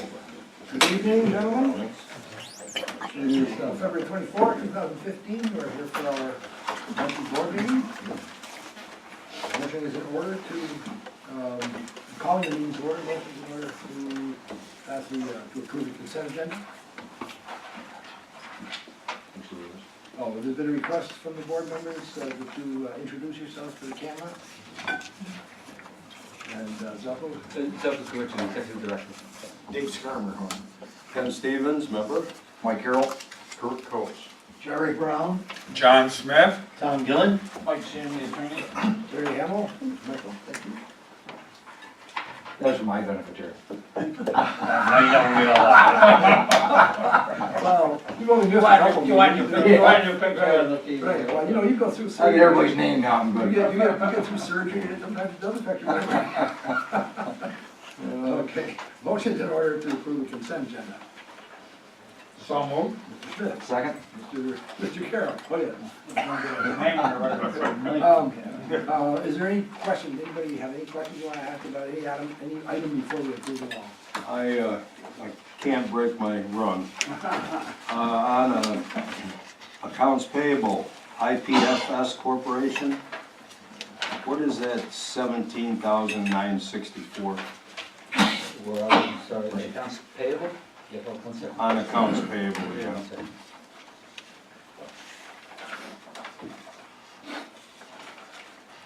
Good evening, gentlemen. It is February 24, 2015. We're here for our monthly board meeting. Motion is in order to, calling the meeting to order, motion is in order to pass the, to approve the consent agenda. Oh, there's been a request from the board members to introduce yourselves to the camera. And Zeppo? Zeppo Switch, Executive Director. Dave Skarmer. Ken Stevens, member. Mike Carroll. Kurt Coates. Jerry Brown. John Smith. Tom Gillen. Mike Shanley, attorney. Terry Hamel. Michael, thank you. That's my benefit, Jerry. Well, you've only missed a couple You want your meetings. picture on the TV. Right, well, you know, you go through I surgery. get everybody's name down, You but. get through surgery, and sometimes it does affect your memory. Okay, motion's in order to approve the consent agenda. So moved. Mr. Smith. Second? Mr. Carroll, oh yeah. Name Is there any questions, anybody have any questions you wanna ask about any item before we approve the law? I can't break my run. On accounts payable, IPFS Corporation, what is that 17,964 Well, sorry, the accounts payable? Yeah, hold 1 second. on accounts payable? Yeah, Yeah. 1 second.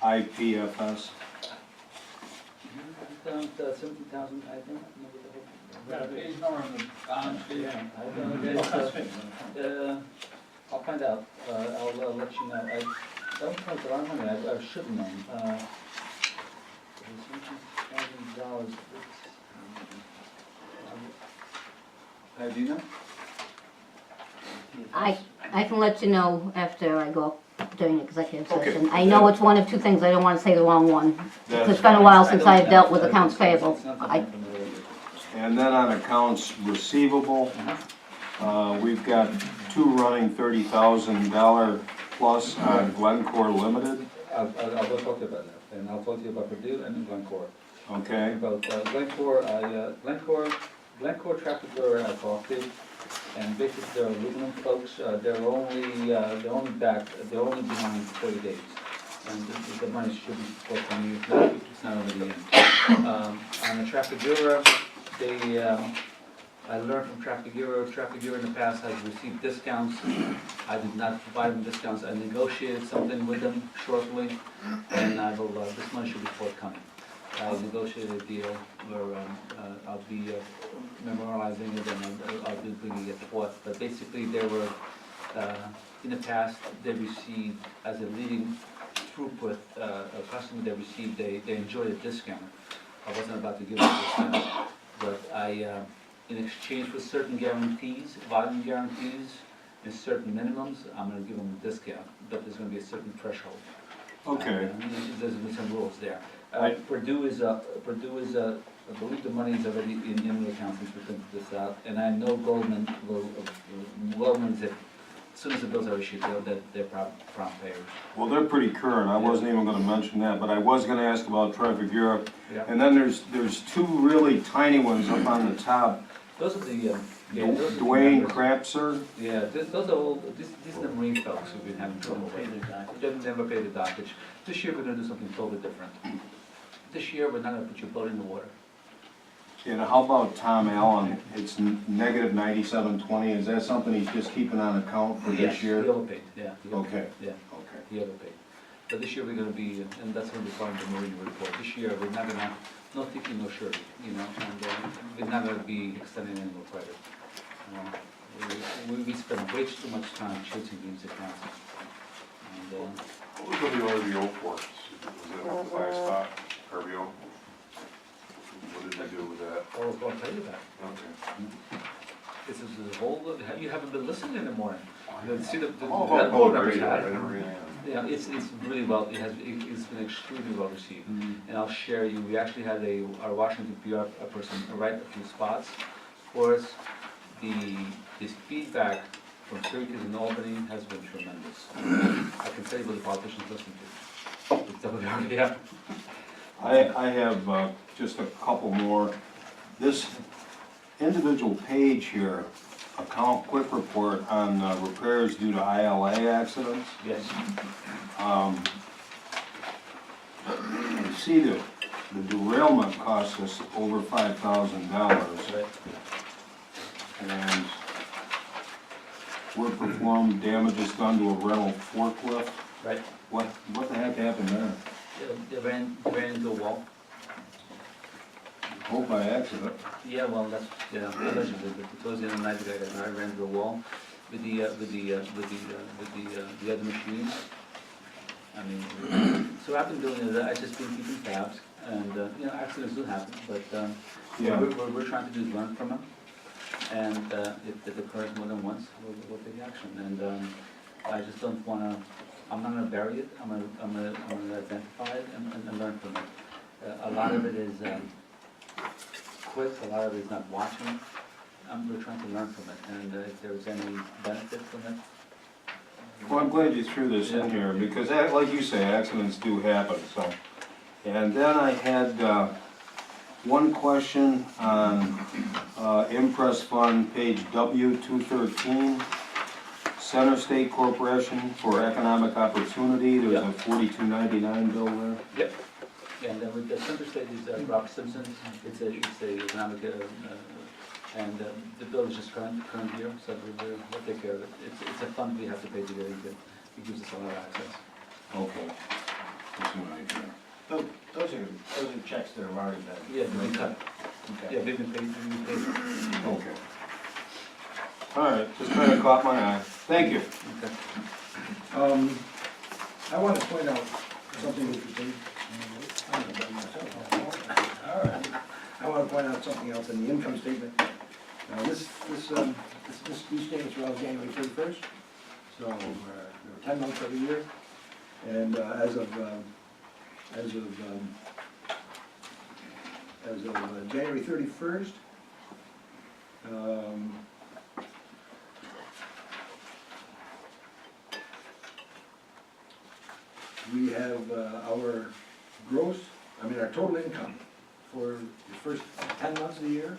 IPFS. Around 17,000, I think. Got a page number on the balance sheet. Yeah, I don't know. I'll find out. I'll let you know. I don't know, it's a lot of money. I should have known. $17,000. Do you know? I can let you know after I go up during executive Okay. session. I know it's one of two things, I don't want to say the wrong one. That's It's been a fine. while since I've dealt with accounts payable. It's not that I- I'm familiar with. And then on accounts receivable, we've got two running $30,000 plus on Glencore Limited, I'll go talk to you about that, and I'll talk to you about Purdue and Glencore. okay? About Glencore Tractor Door I talked to, and basically they're aluminum folks. They're only behind 30 days, and the money should be forthcoming. It's not over the end. On the Tractor Door, I learned from Traffic Bureau in the past has received discounts. I did not provide them discounts. I negotiated something with them shortly, and I will, this money should be forthcoming. I negotiated a deal where I'll be memorializing it and I'll be bringing it forth. But basically they were, in the past, they received, as a leading throughput customer, they enjoyed a discount. I wasn't about to give them a discount, but in exchange for certain guarantees, volume guarantees, and certain minimums, I'm going to give them a discount, but there's going to be a certain threshold. Okay. There's some rules there. Purdue is I believe the money is already in the account since we printed this out, and I know Goldman's, as soon as the bills are issued, they're prompt payers. Well, they're pretty current, I wasn't even gonna mention that, but I was gonna ask about Traffic Europe. Yeah. And then there's two really tiny ones up on the top. Those are the, those are the Dwayne members. Crapser, Yeah, those are all, these are the Marine folks who've been having trouble with. They never pay the dockage. This year, we're gonna do something totally different. This year, we're not gonna put your boat in the water. and how about Tom Allen? It's negative 9720, is that something he's just keeping on account for this year? He overpaid, yeah. He overpaid, Okay. Yeah, Okay. he overpaid. But this year, we're gonna be, and that's gonna be part of the Marine report. This year, we're not gonna, no thinking, no surety, you know, and we're not gonna be extending any more credit. We spend way too much time chasing these accounts. And, What was the RBO for? Was it the flag stop, RBO? What did they do with that? I'll tell you that. Okay. This is the whole, you haven't been listening in the morning. You see the Oh, that board oh, members radio, I had. never really am. Yeah, it's really well, it's been extremely well received. And I'll share you, we actually had our Washington PR person write a few spots for us. This feedback from Syracuse and Albany has been tremendous. I can tell you what the politicians listen to. It's WRBF. I have just a couple more. This individual page here, account quick report on repairs due to ILA accidents. Yes, You see the derailment cost us over $5,000, right. and were performed damages done to a rental forklift. Right. What the heck happened there? They ran into a wall. Hope by accident. Yeah, well, that's, yeah, allegedly, but towards the end of the night, the guy ran into a wall with the other machines. I mean, so I've been doing it, I've just been keeping tabs, and, you know, accidents do happen, but, Yeah. what we're trying to do is learn from them. And, if it occurs more than once, we'll take action, and, I just don't wanna, I'm not gonna bury it, I'm gonna identify it and learn from it. A lot of it is, quick, a lot of it is not watching. We're trying to learn from it, and if there's any benefit from it. Well, I'm glad you threw this in here, because like you say, accidents do happen, so. And then I had one question on Impress Fund, page W213, Center State Corporation for Economic Opportunity, there's a $42.99 bill there. Yep. Yeah, and then with the center state is Rob Simpson, it's a economic, and the bill is just current year, so we'll take care of it. It's a fund we have to pay to get into, it gives us a lot of access. Okay. That's what I hear. Those are checks that have already been. Yeah, we've been cut. Okay. Yeah, we've been paid. Okay. All right, just kind of caught my eye. Thank you. Okay. I want to point out something interesting. All right. I want to point out something else in the income statement. Now, these statements are all January 31st, so there are 10 months of the year. And as of January 31st, we have our our total income for the first 10 months of the year,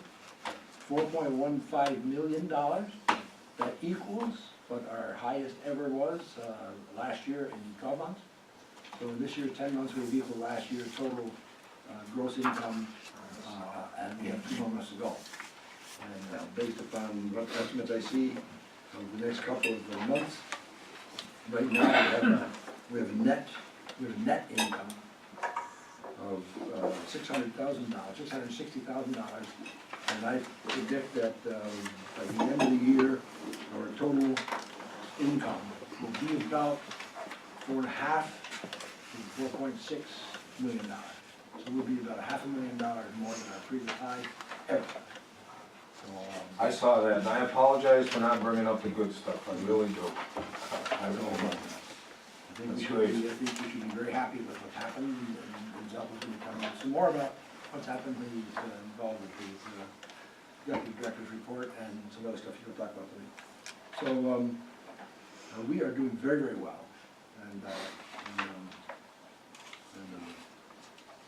$4.15 million. That equals what our highest ever was last year in 12 months. So in this year's 10 months, we've equaled last year's total gross income, and we have 2 more months to go. And based upon what estimates I see of the next couple of months, right now we have a net income of $600,000, $660,000, and I predict that by the end of the year, our total income will be about $4.5 to $4.6 million. So we'll be about $500,000 more than our previous high ever. So, I saw that, and I apologize for not bringing up the good stuff, I really do. I don't know. I think we should be very happy with what's happened, and Zell is going to tell us some more about what's happened. He's involved with his deputy director's report and some other stuff he'll talk about today. So we are doing very, very well, and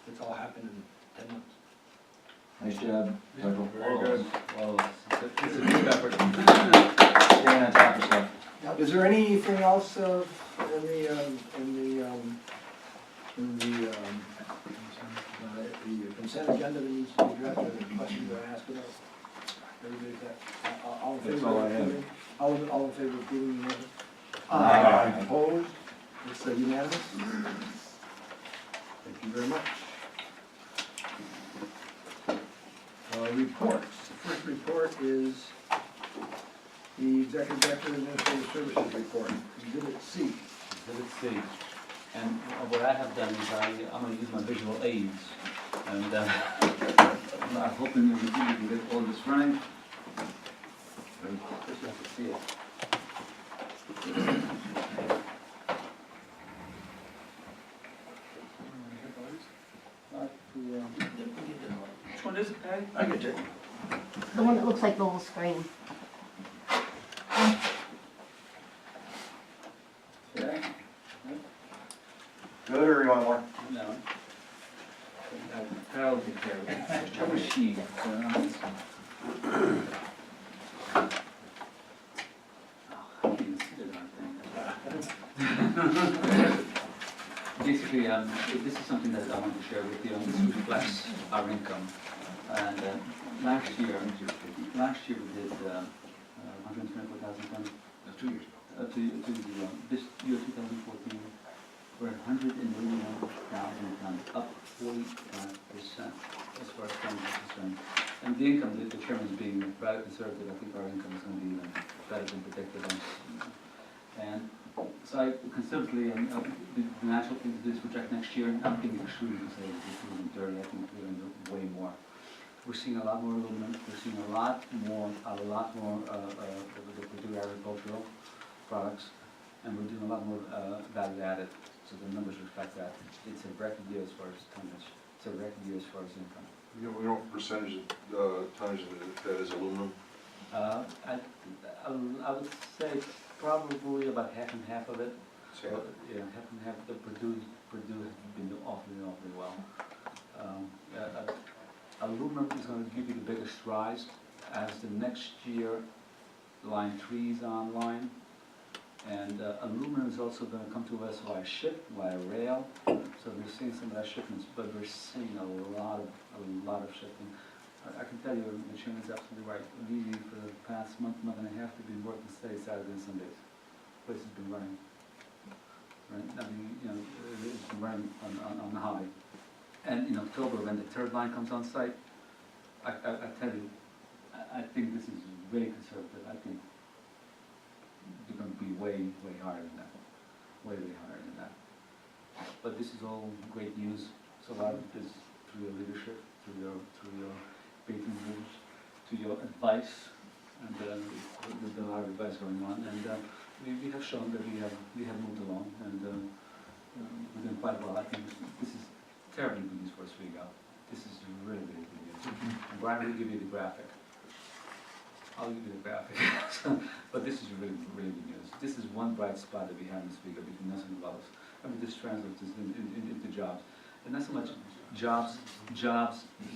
it's all happened in 10 months. Nice job, Michael. Very good. Well, it's a group effort. Staying on top of stuff. Now, is there anything else in the consent agenda that needs to be addressed, or the questions that I asked about? Everybody's got, all in favor? That's all I have. of approving- All in favor of approving the motion? Aye. Opposed? It's unanimous. Thank you very much. Reports. The first report is the Executive Director of Administrative Services report, Exhibit C. Exhibit C. And what I have done is I'm gonna use my visual aids, and I'm hoping you can get all this running. Just have to see it. Which one is it, Patty? I get it. The one that looks like the little screen. Yeah. Good, or you want more? No. Carol will take care of it. Which one was she? Basically, this is something that I want to share with you, and this reflects our income. And last year we did 124,000 tons. 2 years ago. To this year, 2014, we're 181,000 tons, up 45% as far as tons is concerned. And the income, the chairman's being rather conservative, I think our income is going to be even better than predicted. And so I conservatively, the natural thing to do is project next year, not being extremely conservative, it's dirty, I think we're going to do way more. We're seeing a lot more aluminum, we're seeing a lot more of the Purdue agricultural products, and we're doing a lot more value added, so the numbers reflect that. It's a record year as far as tonnage, it's a record year as far as income. You know what percentage of tonnage that is aluminum? I would say probably about half and half of it. Say But, yeah, half and half. The Purdue has been doing awfully well. Aluminum is going to give you the biggest rise as the next year line 3 is online, and aluminum is also going to come to us via ship, via rail. So we're seeing some of that shipments, but we're seeing a lot of shipping. I can tell you, the chairman's absolutely right. We, for the past month and a half, we've been working steady Saturdays and Sundays. Place has been running. Right? I mean, you know, it's been running on the high. And in October, when the third line comes on site, I tell you, I think this is very conservative. I think they're going to be way higher than that. Way higher than that. But this is all great news. So a lot of it is through your leadership, through your patron rules, to your advice, and there's been a lot of advice going on, and we have shown that we have moved along, and we're doing quite well. I think this is terribly good news for Oswego. This is really good news. And Brian will give you the graphic. I'll give you the graphic. But this is really good news. This is one bright spot that we have in Oswego between us and Wells. I mean, this translates into jobs. And not so much jobs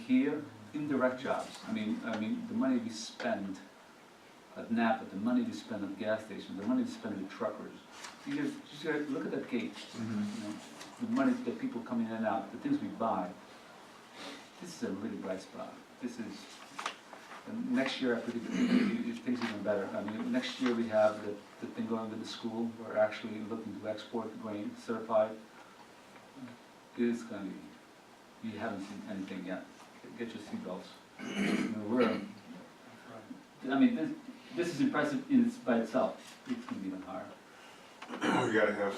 here, indirect jobs. I mean, the money we spend at Napa, the money we spend at gas stations, the money we spend with truckers. You just gotta look at that gate. You know, the money that people come in and out, the things we buy. This is a really bright spot. This is. And next year, I predict things even better. I mean, next year we have the thing going with the school. We're actually looking to export grain certified. It's going to be. You haven't seen anything yet. Get your seatbelts. This is impressive by itself. It's going to be even higher. We gotta have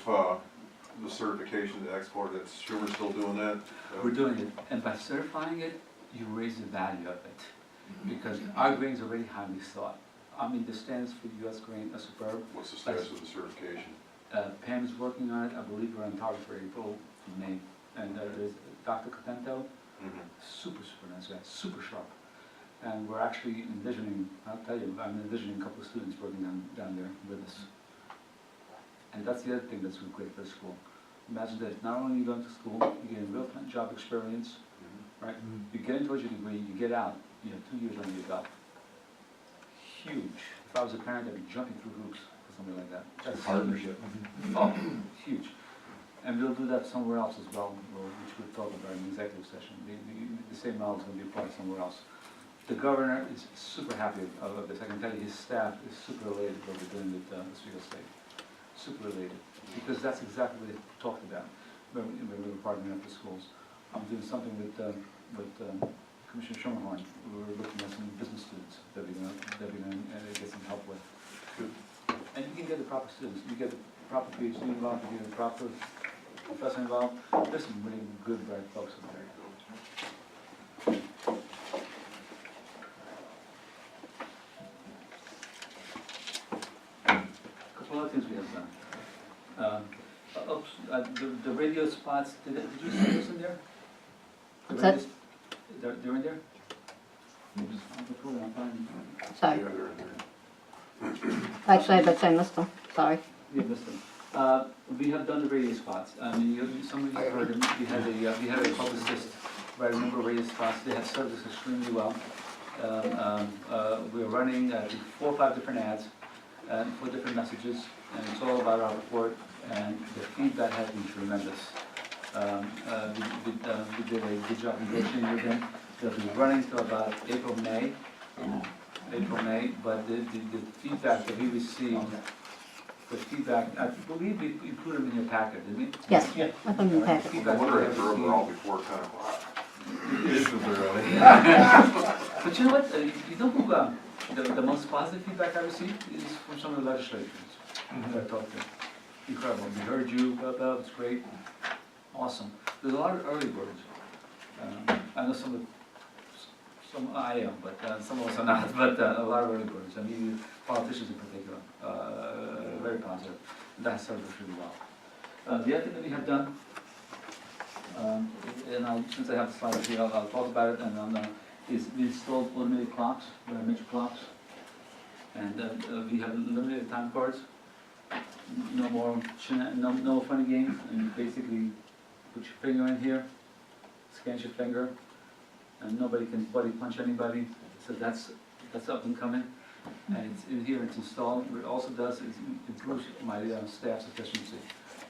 the certification to export it. Sure, we're still doing that? We're doing it, and by certifying it, you raise the value of it. Because our grain is already highly sought. I mean, the standards for U.S. grain are superb. What's the status of the certification? Pam is working on it. I believe we're on target for April, May. And there's Dr. Contento, super nice guy, super sharp. And we're actually envisioning, I'll tell you, I'm envisioning a couple of students working down there with us. And that's the other thing that's really great for the school. Imagine this, not only are you going to school, you get real-time job experience, right? You get into your degree, you get out, you have 2 years under your belt. Huge. If I was a parent, I'd be jumping through hoops for something like that. That's Partnership. Oh, huge. And we'll do that somewhere else as well, which we'll talk about in the executive session. The same knowledge is going to be applied somewhere else. The governor is super happy of this. I can tell you his staff is super elated what we're doing with Oswego State. Super elated. Because that's exactly what they talked about when we were partnering up with schools. I'm doing something with Commissioner Schermerhorn. We're looking at some business students that we're going to get some help with. Good. And you can get the proper students. You get the proper PhD involved, you get the proper professor involved. There's some really good, bright folks up there. A couple other things we have done. The radio spots, did you see this in there? The What's that? radio they're in there? I'm finding. Sorry. Yeah, they're in there. Actually, I bet I missed them. Sorry. You missed them. We have done the radio spots. I mean, some of you heard them. We had a publicist write a number of radio spots. They have served us extremely well. We're running 4 or 5 different ads, 4 different messages, and it's all about our report. and the feedback has been tremendous. We did a good job negotiating with them. They'll be running till about April, May, but the feedback that we received, the feedback, I believe we included them in your packet, didn't we? Yes, I put it in the The packet. I feedback wonder we if have they're received- all before 10 o'clock. It is super early. But you know what, you know who, the most positive feedback I received is from some of the legislators that I talked to. Incredible, we heard you, blah, blah, it's great, awesome. There's a lot of early birds. I know some I am, but some of us are not, but a lot of early birds. I mean, politicians in particular, very positive. That served us really well. The other thing that we have done, since I have the slide up here, I'll talk about it, and is we installed automated clocks, major clocks, and we have limited time cards. No more, no funny games, and you basically put your finger in here, scan your finger, and nobody can buddy punch anybody. So that's up and coming, and it's in here. It's installed. What it also does is it improves my staff's efficiency.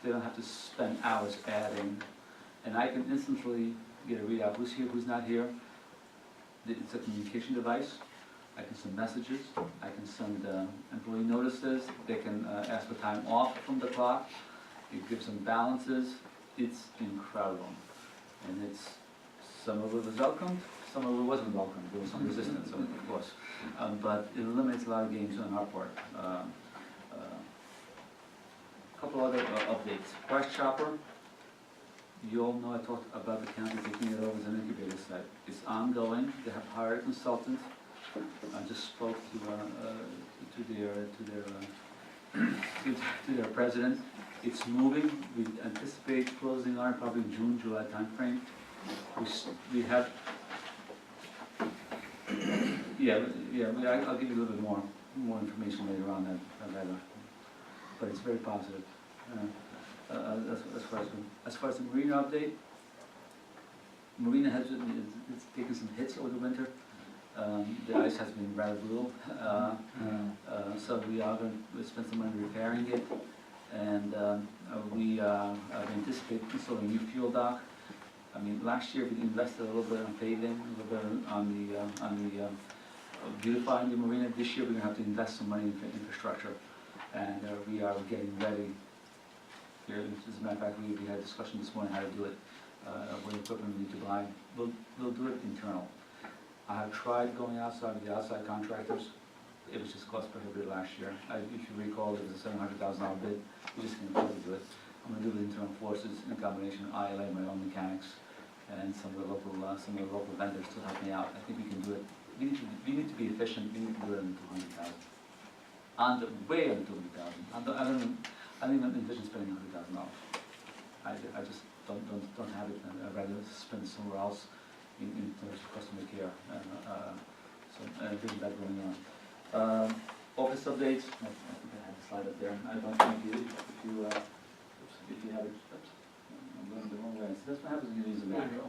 They don't have to spend hours adding, and I can instantly get a readout who's here, who's not here. It's a communication device. I can send messages. I can send employee notices. They can ask for time off from the clock. It gives them balances. It's incredible, and it's. Some of it was welcomed, some of it wasn't welcomed. There was some resistance, of course. But it eliminates a lot of games on our part. A couple other updates. Price Chopper, you all know I talked about the county taking it over as an incubator site. It's ongoing. They have hired a consultant. I just spoke to their president. It's moving. We anticipate closing on it probably June, July timeframe. We have, I'll give you a little bit more information later on that, but it's very positive. As far as the marina update, marina it's taken some hits over the winter. The ice has been rather brutal, so we are going to spend some money repairing it, and we anticipate installing a new fuel dock. I mean, last year we invested a little bit on paving, a little bit on the beautifying the marina. This year we're going to have to invest some money in infrastructure, and we are getting ready. Here, as a matter of fact, we had a discussion this morning how to do it. What equipment we need to buy. We'll do it internal. I have tried going outside with the outside contractors. It was just cost prohibitive last year. If you recall, it was a $700,000 bid. We just can't afford to do it. I'm going to do the internal forces in combination with ILA, my own mechanics, and some of the local vendors to help me out. I think we can do it. We need to be efficient. We need to do it under $200,000. Way under $200,000. I don't even envision spending $100,000. I just don't have it. I'd rather spend it somewhere else in terms of customer care. So there's that going on. Office updates. I think I had the slide up there. I don't think you did. If you have it, I'm going the wrong way. So that's what happens when you use a macro.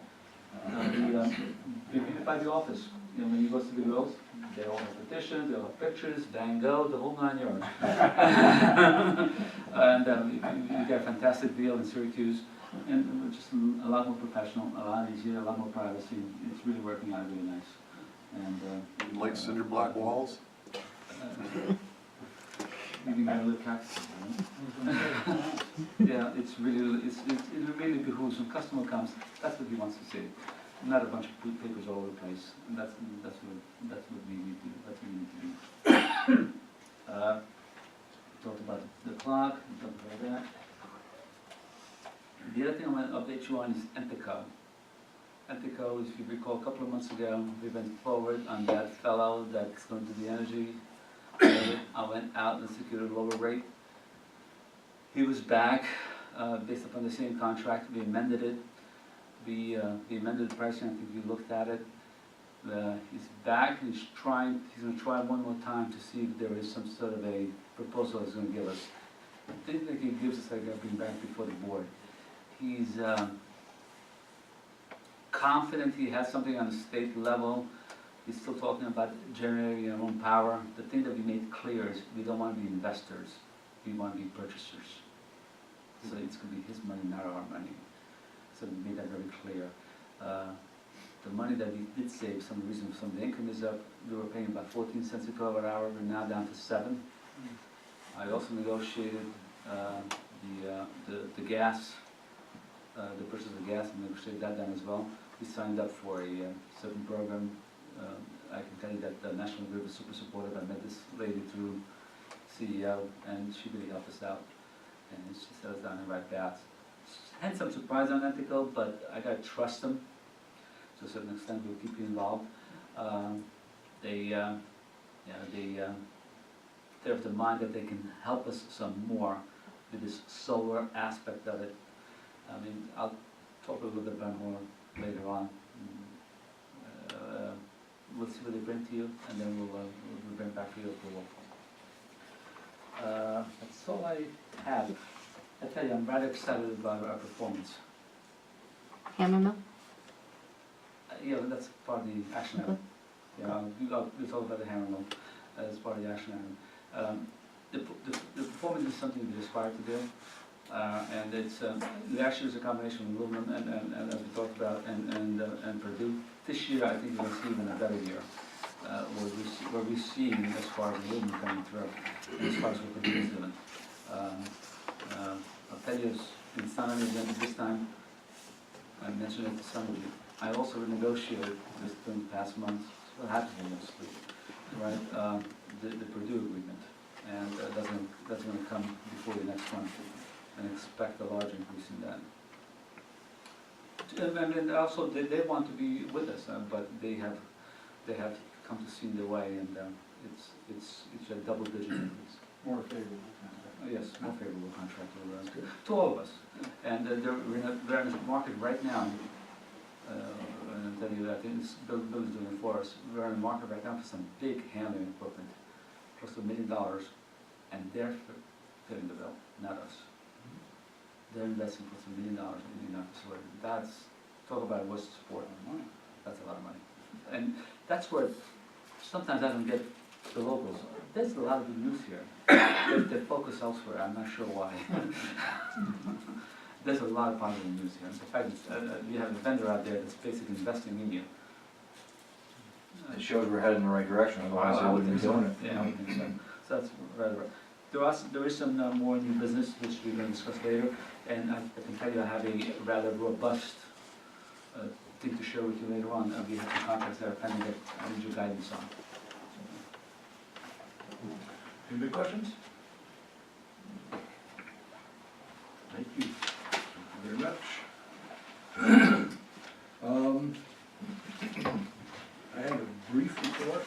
We beautify the office. You know, when you go to the girls, they all have petitions, they all have pictures, Van Gogh, the whole 9 yards. And we got a fantastic deal in Syracuse, and we're just a lot more professional, a lot easier, a lot more privacy. It's really working out really nice. And You like cinder block walls? Maybe my little cat. Yeah, it really behooves when customer comes. That's what he wants to see, not a bunch of papers all over the place. And that's what we need to do. That's what we need to do. Talked about the clock. Talked about that. The other thing I want to update you on is Mtg. Mtg, if you recall, a couple of months ago, we went forward on that fellow that's going to the energy. I went out and secured a lower rate. He was back based upon the same contract. We amended it. We amended the pricing. I think we looked at it. He's back. He's going to try one more time to see if there is some sort of a proposal he's going to give us. I think that he gives us, I got to bring back before the board. He's confident he has something on the state level. He's still talking about generating our own power. The thing that we made clear is we don't want to be investors. We want to be purchasers. So it's gonna be his money, not our money. So we made that very clear. The money that we did save, some reason, some of the income is up, we were paying about 14 cents a kilowatt hour, we're now down to 7. I also negotiated the gas, the purchase of the gas, and negotiated that down as well. We signed up for a certain program. I can tell you that the National Grid was super supportive. I met this lady through CEO, and she really helped us out. And she set us down the right path. Had some surprise on ethical, but I gotta trust them. To a certain extent, we'll keep you involved. They're of the mind that they can help us some more with this solar aspect of it. I mean, I'll talk a little bit about more later on. We'll see what they bring to you, and then we'll bring back for your approval. That's all I have. I tell you, I'm rather excited about our performance. Hammer mill? Yeah, that's part of the action item. Yeah, we'll talk about the hammer mill as part of the action item. The performance is something we aspire to do, and it's last year was a combination of aluminum and as we talked about, and Purdue. This year, I think we'll see even a better year, where we're seeing as far as aluminum coming through, and as far as what Purdue is doing. I'll tell you, it's been signed on the agenda this time. I mentioned it to some of you. I also renegotiated this during the past months, what happened mostly, right? The Purdue agreement, and that's going to come before the next month, and expect a large increase in that. And then also they want to be with us, but they have come to see their way, and it's a double-digit increase. More favorable. Yes, more favorable contract to all of us. And they're in the market right now, and I'll tell you that Bill is doing it for us. We're in the market right now for some big handling equipment, close to $1 million, and they're fitting the bill, not us. They're investing close to $1 million in our facility. That's, talk about what's support. That's a lot of money. And that's where sometimes I don't get the locals. There's a lot of good news here. They focus elsewhere. I'm not sure why. There's a lot of positive news here. The fact that you have a vendor out there that's basically investing in you. It shows we're heading in the right direction, otherwise I wouldn't be doing it. Yeah, I would think so. So that's rather right. There is some more new business which we're going to discuss later, and I can tell you I have a rather robust thing to share with you later on. We have some contracts that are pending that I need your guidance on. Any big questions? Thank you. Thank you very much. I have a brief report,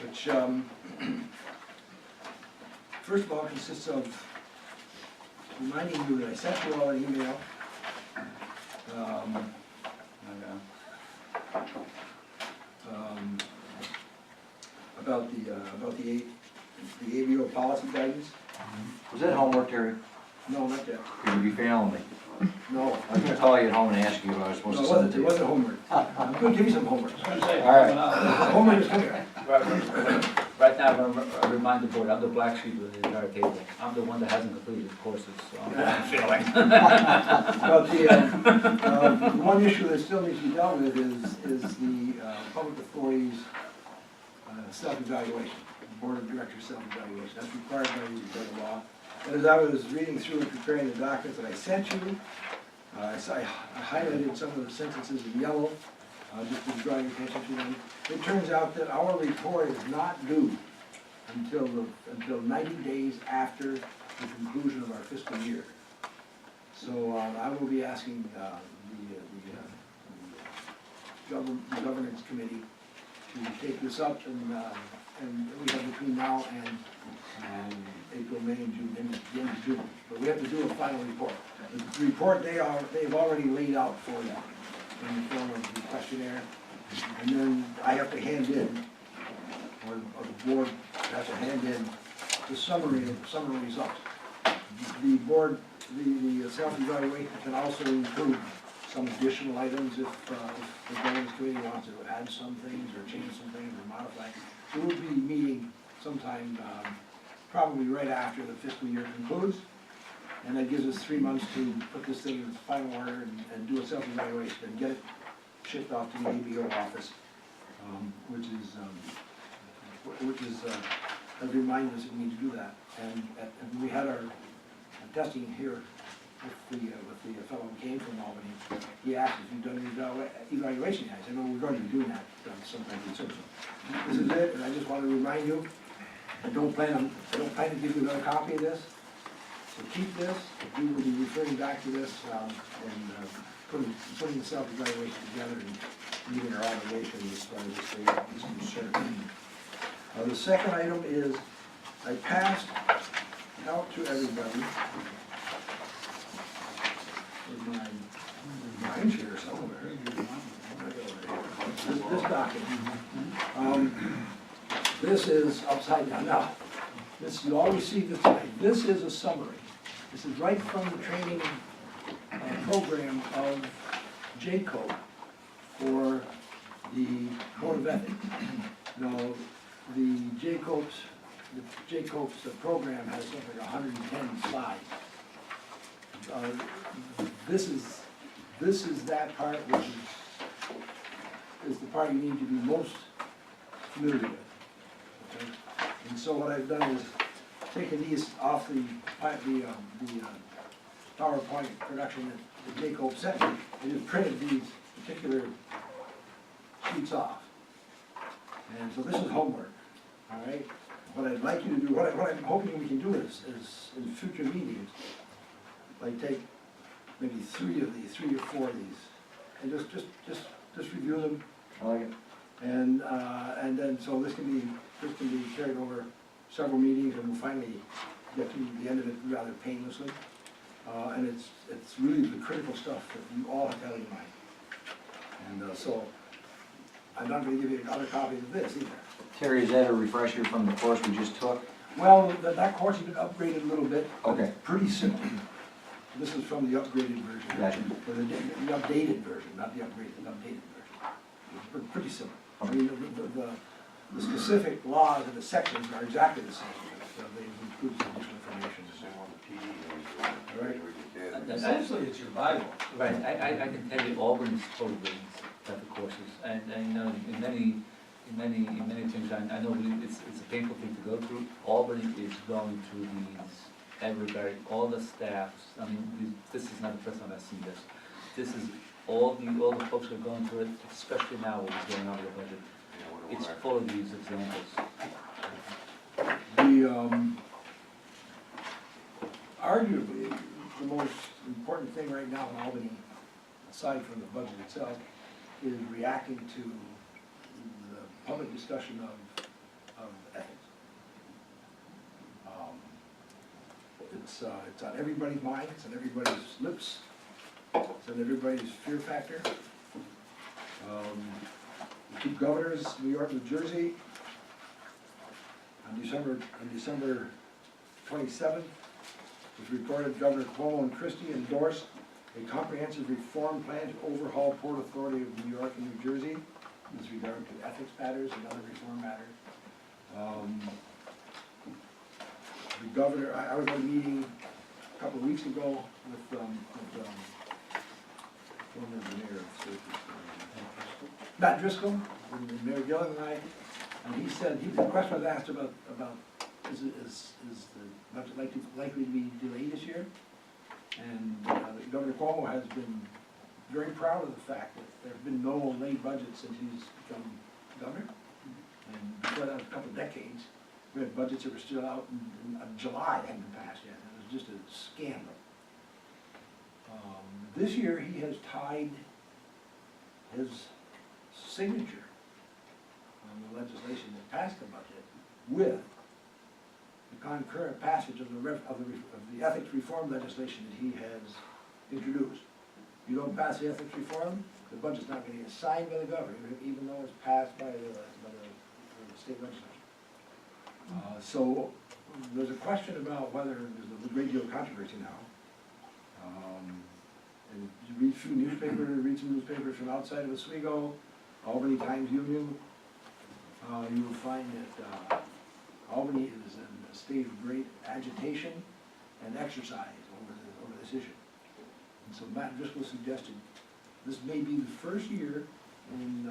which is first of all consists of reminding you that I sent you all an email about the AVO policy guidance. Was that homework, Terry? No, not that. Could you be failing me? No. I was gonna call you at home and ask you if I was supposed No, to send it to it you. wasn't homework. I'm gonna give you some homework. All right. Homework is coming. Right now, I'm going to remind the board, I'm the black sheep of the entire table. I'm the one that hasn't completed courses, so I'm failing. But the one issue that still needs to be dealt with is the public authorities self-evaluation, board of directors self-evaluation. That's required by the law. And as I was reading through and preparing the documents that I sent you, I highlighted some of the sentences in yellow, just to draw your attention to them. It turns out that our report is not due until 90 days after the conclusion of our fiscal year. So I will be asking the governance committee to take this up, and we have between now and April, May, and June, the end of June. But we have to do a final report. The report they've already laid out for you in the form of the questionnaire, and then I have to hand in, or the board has to hand in the summary results. The board, the self-evaluation can also include some additional items if the governance committee wants to add some things or change some things or modify. So we'll be meeting sometime, probably right after the fiscal year concludes. And that gives us 3 months to put this thing in its final order and do a self-evaluation and get it shipped off to the ABO office, which is has reminded us that we need to do that. And we had our testing here with the fellow who came from Albany. He asked if you've done your evaluation yet. I said, no, we're going to be doing that sometime soon. So this is it, and I just want to remind you, I don't plan to give you another copy of this. So keep this. We will be referring back to this and putting the self-evaluation together and meeting our obligations as far as this thing is concerned. The second item is I passed out to everybody. Mine's here somewhere. This document. This is upside down. Now, you all received this tonight. This is a summary. This is right from the training program of JCO for the Board of Ethics. Now, the JCO's program has something like 110 slides. This is that part which is the part you need to be most familiar with. Okay? And so what I've done is taken these off the PowerPoint production that Jacob sent me, and just printed these particular sheets off. And so this is homework, all right? What I'd like you to do, what I'm hoping we can do is in future meetings, like take maybe 3 or 4 of these, and just review them. I like it. And then, so this can be carried over several meetings, and we'll finally get to the end of it rather painlessly. And it's really the critical stuff that you all have got in mind. And so, I'm not gonna give you other copies of this either. Terry, is that a refresher from the course we just took? Well, that course has been upgraded a little bit. Okay. Pretty simple. This is from the upgraded version. Gotcha. Or the updated version, not the upgraded, the updated version. It's pretty simple. I mean, the specific laws and the sections are exactly the same. So they include some additional information. All right. Essentially, it's your Bible. Right, I can tell you Auburn's full of these type of courses, and you know, in many things, I know it's a painful thing to go through. Albany is going through these, everybody, all the staffs, I mean, this is not the first time I've seen this. This is, all the folks are going through it, especially now with what's going on with the budget. It's full of these examples. Arguably, the most important thing right now in Albany, aside from the budget itself, is reacting to the public discussion of ethics. It's on everybody's mind, it's on everybody's lips, it's on everybody's fear factor. The two governors, New York and New Jersey, on December 27th, it was reported Governor Cuomo and Christie endorsed a comprehensive reform plan to overhaul Port Authority of New York and New Jersey with regard to ethics matters and other reform matters. The governor, I was at a meeting a couple of weeks ago with Matt Driscoll, and Mayor Gillen and I, and he said, the question was asked about is the budget likely to be delayed this year? And Governor Cuomo has been very proud of the fact that there have been no late budgets since he's become governor. And before that, a couple of decades, we had budgets that were still out in July, hadn't been passed yet. It was just a scandal. This year, he has tied his signature on the legislation that passed the budget with the concurrent passage of the ethics reform legislation that he has introduced. You don't pass the ethics reform, the budget's not going to get signed by the governor, even though it's passed by the state legislature. So there's a question about whether there's a great deal of controversy now. And you read through read some newspapers from outside of Oswego, Albany Times Union, you will find that Albany is in a state of great agitation and exercise over this issue. And so Matt Driscoll suggested this may be the first year in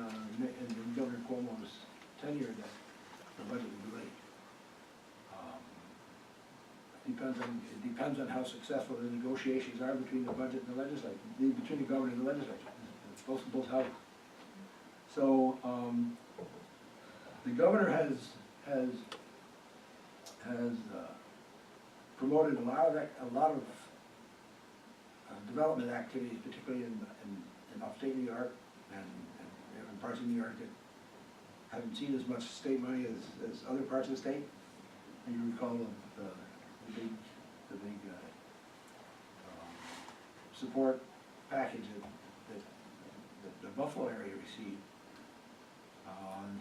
Governor Cuomo's tenure that the budget will be late. It depends on how successful the negotiations are between the budget and the legislature, between the governor and the legislature, both houses. So, the governor has promoted a lot of development activities, particularly in upstate New York and in parts of New York that haven't seen as much state money as other parts of the state. And you recall the big support package that the Buffalo area received.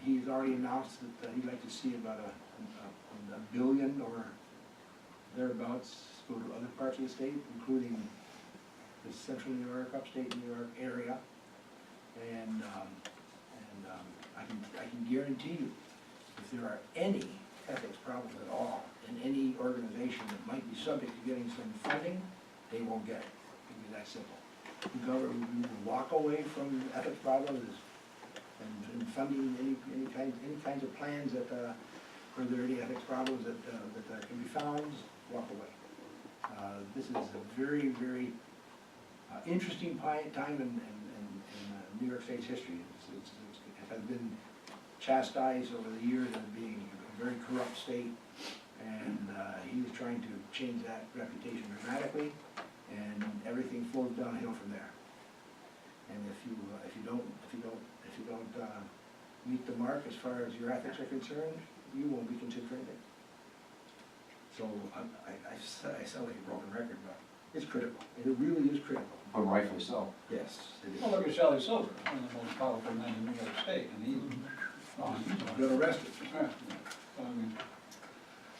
He's already announced that he'd like to see about a billion or thereabouts go to other parts of the state, including the central New York, upstate New York area. And I can guarantee you, if there are any ethics problems at all in any organization that might be subject to getting some funding, they won't get it. It'll be that simple. The government will walk away from ethics problems and funding any kinds of plans that where there are any ethics problems that can be found, walk away. This is a very, very interesting time in New York State's history. It has been chastised over the years as being a very corrupt state, and he was trying to change that reputation dramatically, and everything flows downhill from there. And if you don't meet the mark as far as your ethics are concerned, you won't be considered for anything. So I sound like a broken record, but it's critical. It really is critical. But rightfully so. Yes, it is. Well, look at Shelley Silver, one of the most powerful men in New York State, and he Got arrested. yeah. So, I mean,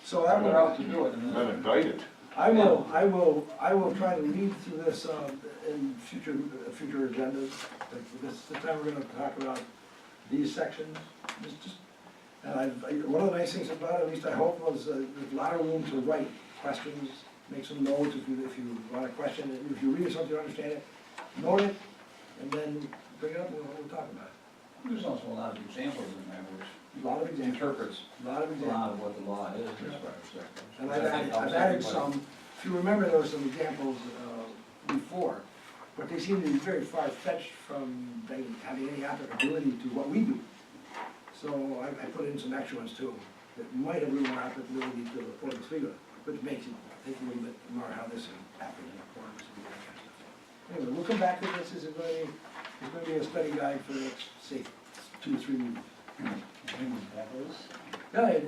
So I they're will, out to do it, and Been indicted. I will try to lead through this in future agendas. This time we're gonna talk about these sections. One of the nice things about it, at least I hope, was there's a lot of room to write questions, make some notes if you want a question. If you read something, you understand it, note it, and then bring it up and we'll talk about it. there's also a lot of examples in there which A lot of examples. interprets A lot of a examples. lot of what the law is as far as that goes. And Which I think helps I've added everybody. some, if you remember, there were some examples before, but they seem to be very far-fetched from having any applicability to what we do. So I put in some extra ones too, that might have a little more applicability to the Port of Oswego, which makes it think a little bit more how this is happening in the Port of Oswego. Anyway, we'll come back to this. This is going to be a study guide for the next, say, 2 or 3 meetings. Yeah,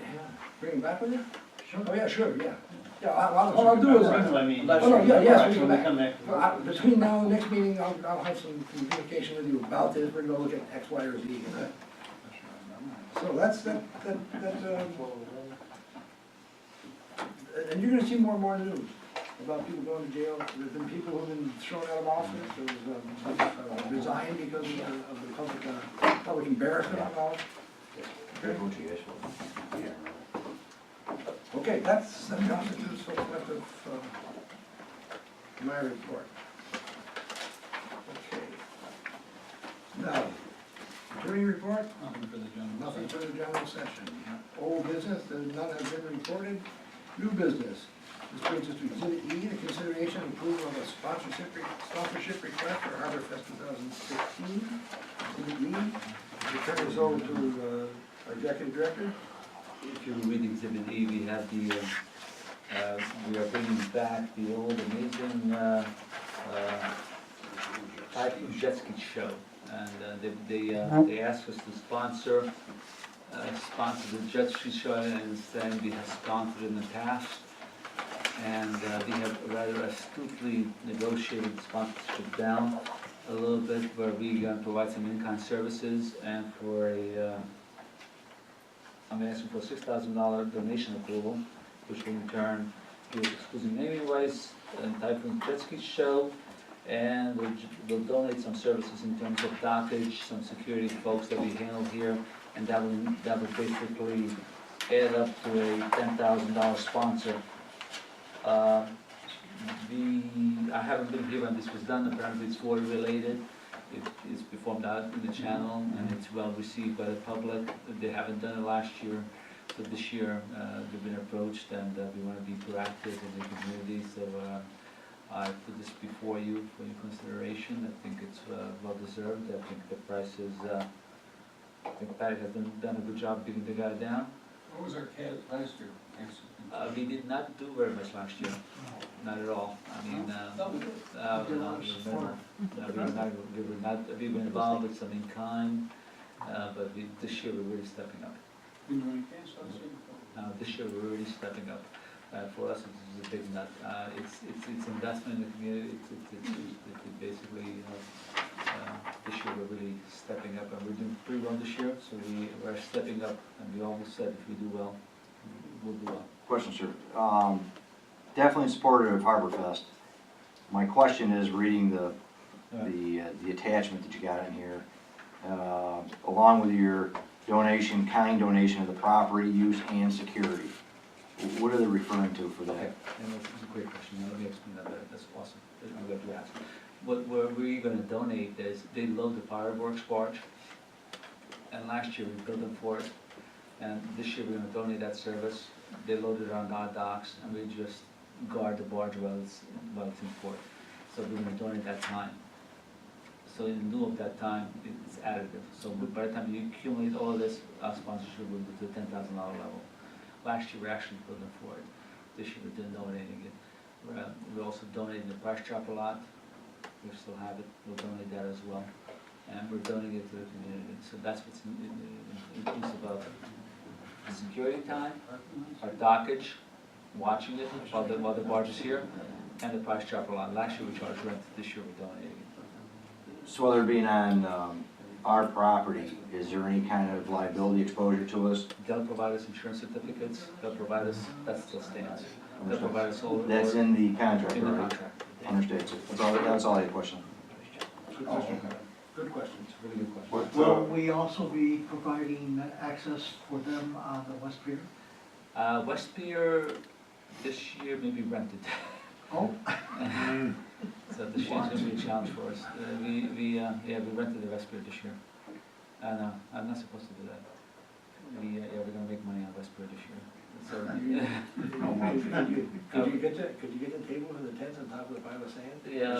bring them back with you? Sure. Oh, yeah, sure, yeah. Yeah, all I'll do is, I mean. oh, no, yeah, yes, we When come we come back. back. Well, between now and the next meeting, I'll have some communication with you about this. We're gonna look at X, Y, or Z. So that's, and you're gonna see more and more news about people going to jail. There's been people who've been thrown out of office, there's resigned because of the public embarrassment involved. Reg Mtg. Okay, that constitutes the rest of my report. Okay. Now, attorney report? Nothing for the general. Nothing for the general session. Old business, none have been reported. New business. This brings us to Exhibit E, the consideration and approval of a sponsorship request for Harbor Fest 2016. Exhibit E. We turn this over to our executive director. If you read Exhibit E, we have we are bringing back the old amazing type of jet ski show. And they asked us to sponsor the jet ski show, and then we have sponsored in the past. And we have rather astutely negotiated the sponsorship down a little bit, where we provide some in-kind services, and for I'm asking for a $6,000 donation approval, which will in turn give exclusive naming rights and Typhoon Jet Ski Show, And we'll donate some services in terms of dockage, some security folks that we handle here, and that will basically add up to a $10,000 sponsor. I haven't been here when this was done, apparently it's water related. It's performed out in the channel and it's well received by the public. They haven't done it last year, so this year they've been approached and we want to be proactive in the community. So I put this before you for your consideration. I think it's well deserved. I think the price is, I think Patty has done a good job getting the guy down. What was our CAD last year? We did not do very much last year, not at all. I mean, No, we did. no, we were involved with some in kind, but this year we're really stepping up. Didn't do any CAD stuff this year before? This year we're really stepping up. For us, it's a big nut. It's investment in the community. It's basically, this year we're really stepping up and we're doing pretty well this year. So we're stepping up and we always said if we do well, we'll do well. Question, sir. Definitely supportive of Harborfest. My question is, reading the attachment that you got in here, along with your donation, kind donation of the property use and security. What are they referring to for Okay, that? and that's a great question. Now, let me explain that. That's awesome. I'm glad you asked. What we're gonna donate is, they load the fireworks barge, and last year we built them for it, and this year we're gonna donate that service. They load it on our docks, and we just guard the barge while it's in port. So we're gonna donate that time. So in lieu of that time, it's additive. So by the time you accumulate all of this, our sponsorship will be to the $10,000 level. Last year we actually put them for it. This year we're donating it. We're also donating the price chopper lot. We still have it. We'll donate that as well. And we're donating it to the community. So that's what's inclusive of the security time, our dockage, watching it while the barge is here, and the price chopper lot. Last year we charged rent. This year we're donating it. So whether it being on our property, is there any kind of liability exposure to us? They'll provide us insurance certificates. They'll provide us, that still stands. They'll provide us all. That's in the contract, In the right? contract. Understood, sir. That's all I had a question. Good question. Good question. It's a really good question. What, Will we also be providing access for them on the West Pier? West Pier this year may be rented. Oh, So this year's gonna be a challenge for us. We rented the West Pier this year. I'm not supposed to do that. We're gonna make money on West Pier this year. So, Could you get the tables and the tents on top of the pile of sand? yeah.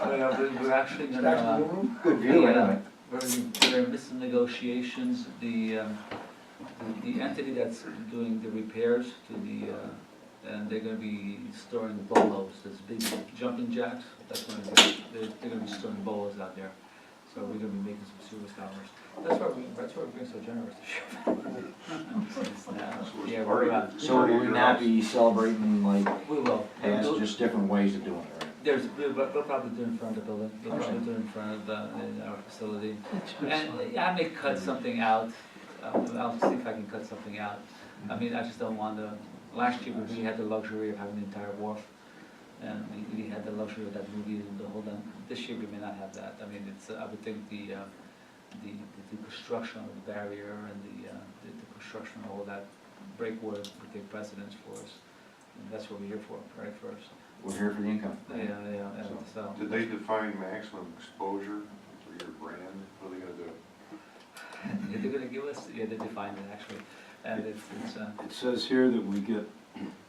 We're actually Stack gonna, in the room? Good view, anyway. we're in some negotiations. The entity that's doing the repairs to the, and they're gonna be storing bolos, those big jumping jacks. That's gonna be, they're gonna be storing bolos out there. So we're gonna be making some serious dollars. That's why we're being so generous this year. Yeah, we're, So will we not be celebrating like we will. past, just different ways of doing it, right? We'll probably do it in front of the building, we'll probably do it in front of our facility. And I may cut something out, I'll see if I can cut something out. I mean, I just don't want to, last year we had the luxury of having the entire wharf, and we had the luxury of that movie and the whole thing. This year we may not have that. I mean, it's, I would think the construction of the barrier and the construction of all that breakwater would take precedence for us. And that's what we're here for, right first. We're here for the income. Yeah, so. did they define maximum exposure for your brand? What are they gonna do? Yeah, they're gonna give us, yeah, they defined it actually, and it's, It says here that we get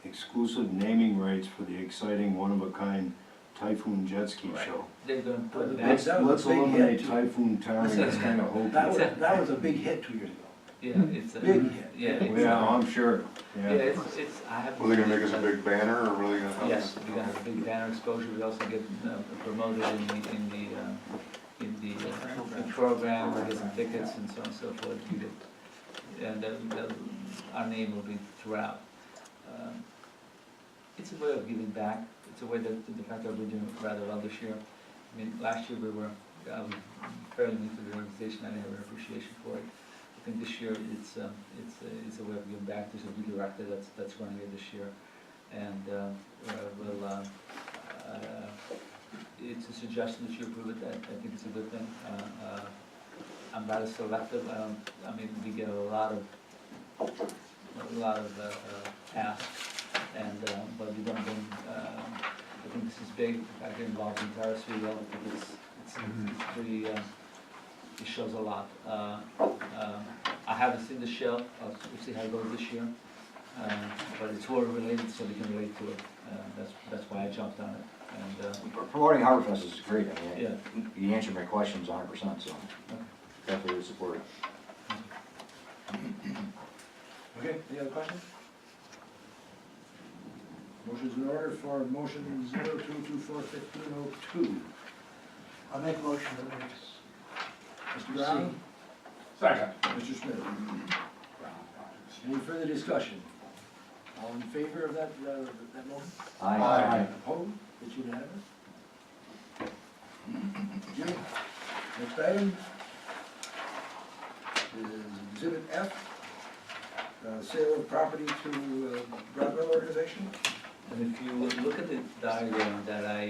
exclusive naming rights for the exciting, one-of-a-kind Typhoon Jet Ski Right. Show. they're gonna put That that, was a Let's big eliminate hit. Typhoon Tommy, that's kinda hokey. That was a big hit 2 years ago. yeah, it's a. Big hit. Yeah, it's, Yeah, I'm sure, yeah, yeah. it's, I have. Were they gonna make us a big banner, or were they gonna have? Yes, we're gonna have a big banner exposure, we also get promoted in the program, we get some tickets and so on and so forth. We get, and our name will be throughout. It's a way of giving back, it's a way that, the fact that we're doing rather well this year. I mean, last year we were, fairly new to the organization, I didn't have an appreciation for it. I think this year it's a way of giving back. There's a new director that's running it this year, and it's a suggestion that you approve it, I think it's a good thing. I'm rather selective, I mean, we get a lot of asks, and, but we don't bring, I think this is big, the fact that it involves the entire city, I think it's pretty, it shows a lot. I haven't seen the show, we'll see how it goes this year, but it's water related, so we can relate to it, that's why I jumped on it, and, Promoting Harborfest is great, I yeah. mean, you answered my questions 100%, so definitely support it. Okay, any other questions? Motion's in order for motion 0224-1502. I'll make a motion that we Mr. Brown? Second. Mr. Smith? Any further discussion? All in favor of that motion? Aye. Opposed? It's unanimous. Jim, next item is Exhibit F, sale of property to Broadwell Organization. And if you look at the diagram that I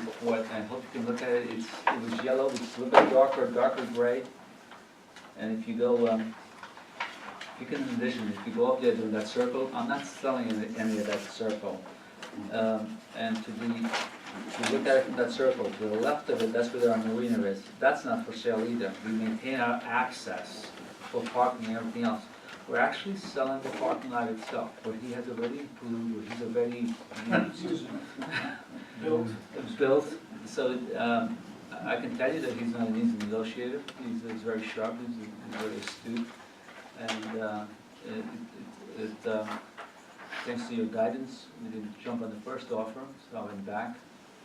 put forth, I hope you can look at it, it was yellow, it's a little bit darker gray. And if you go, you can envision, if you go up there doing that circle, I'm not selling any of that circle. And to look at it from that circle, to the left of it, that's where our marina is. That's not for sale either. We maintain our access for parking and everything else. We're actually selling the parking lot itself, where he has already improved, where he's already built. So I can tell you that he's not an easy negotiator. He's very sharp, he's very astute. And thanks to your guidance, we didn't jump on the first offer, so I went back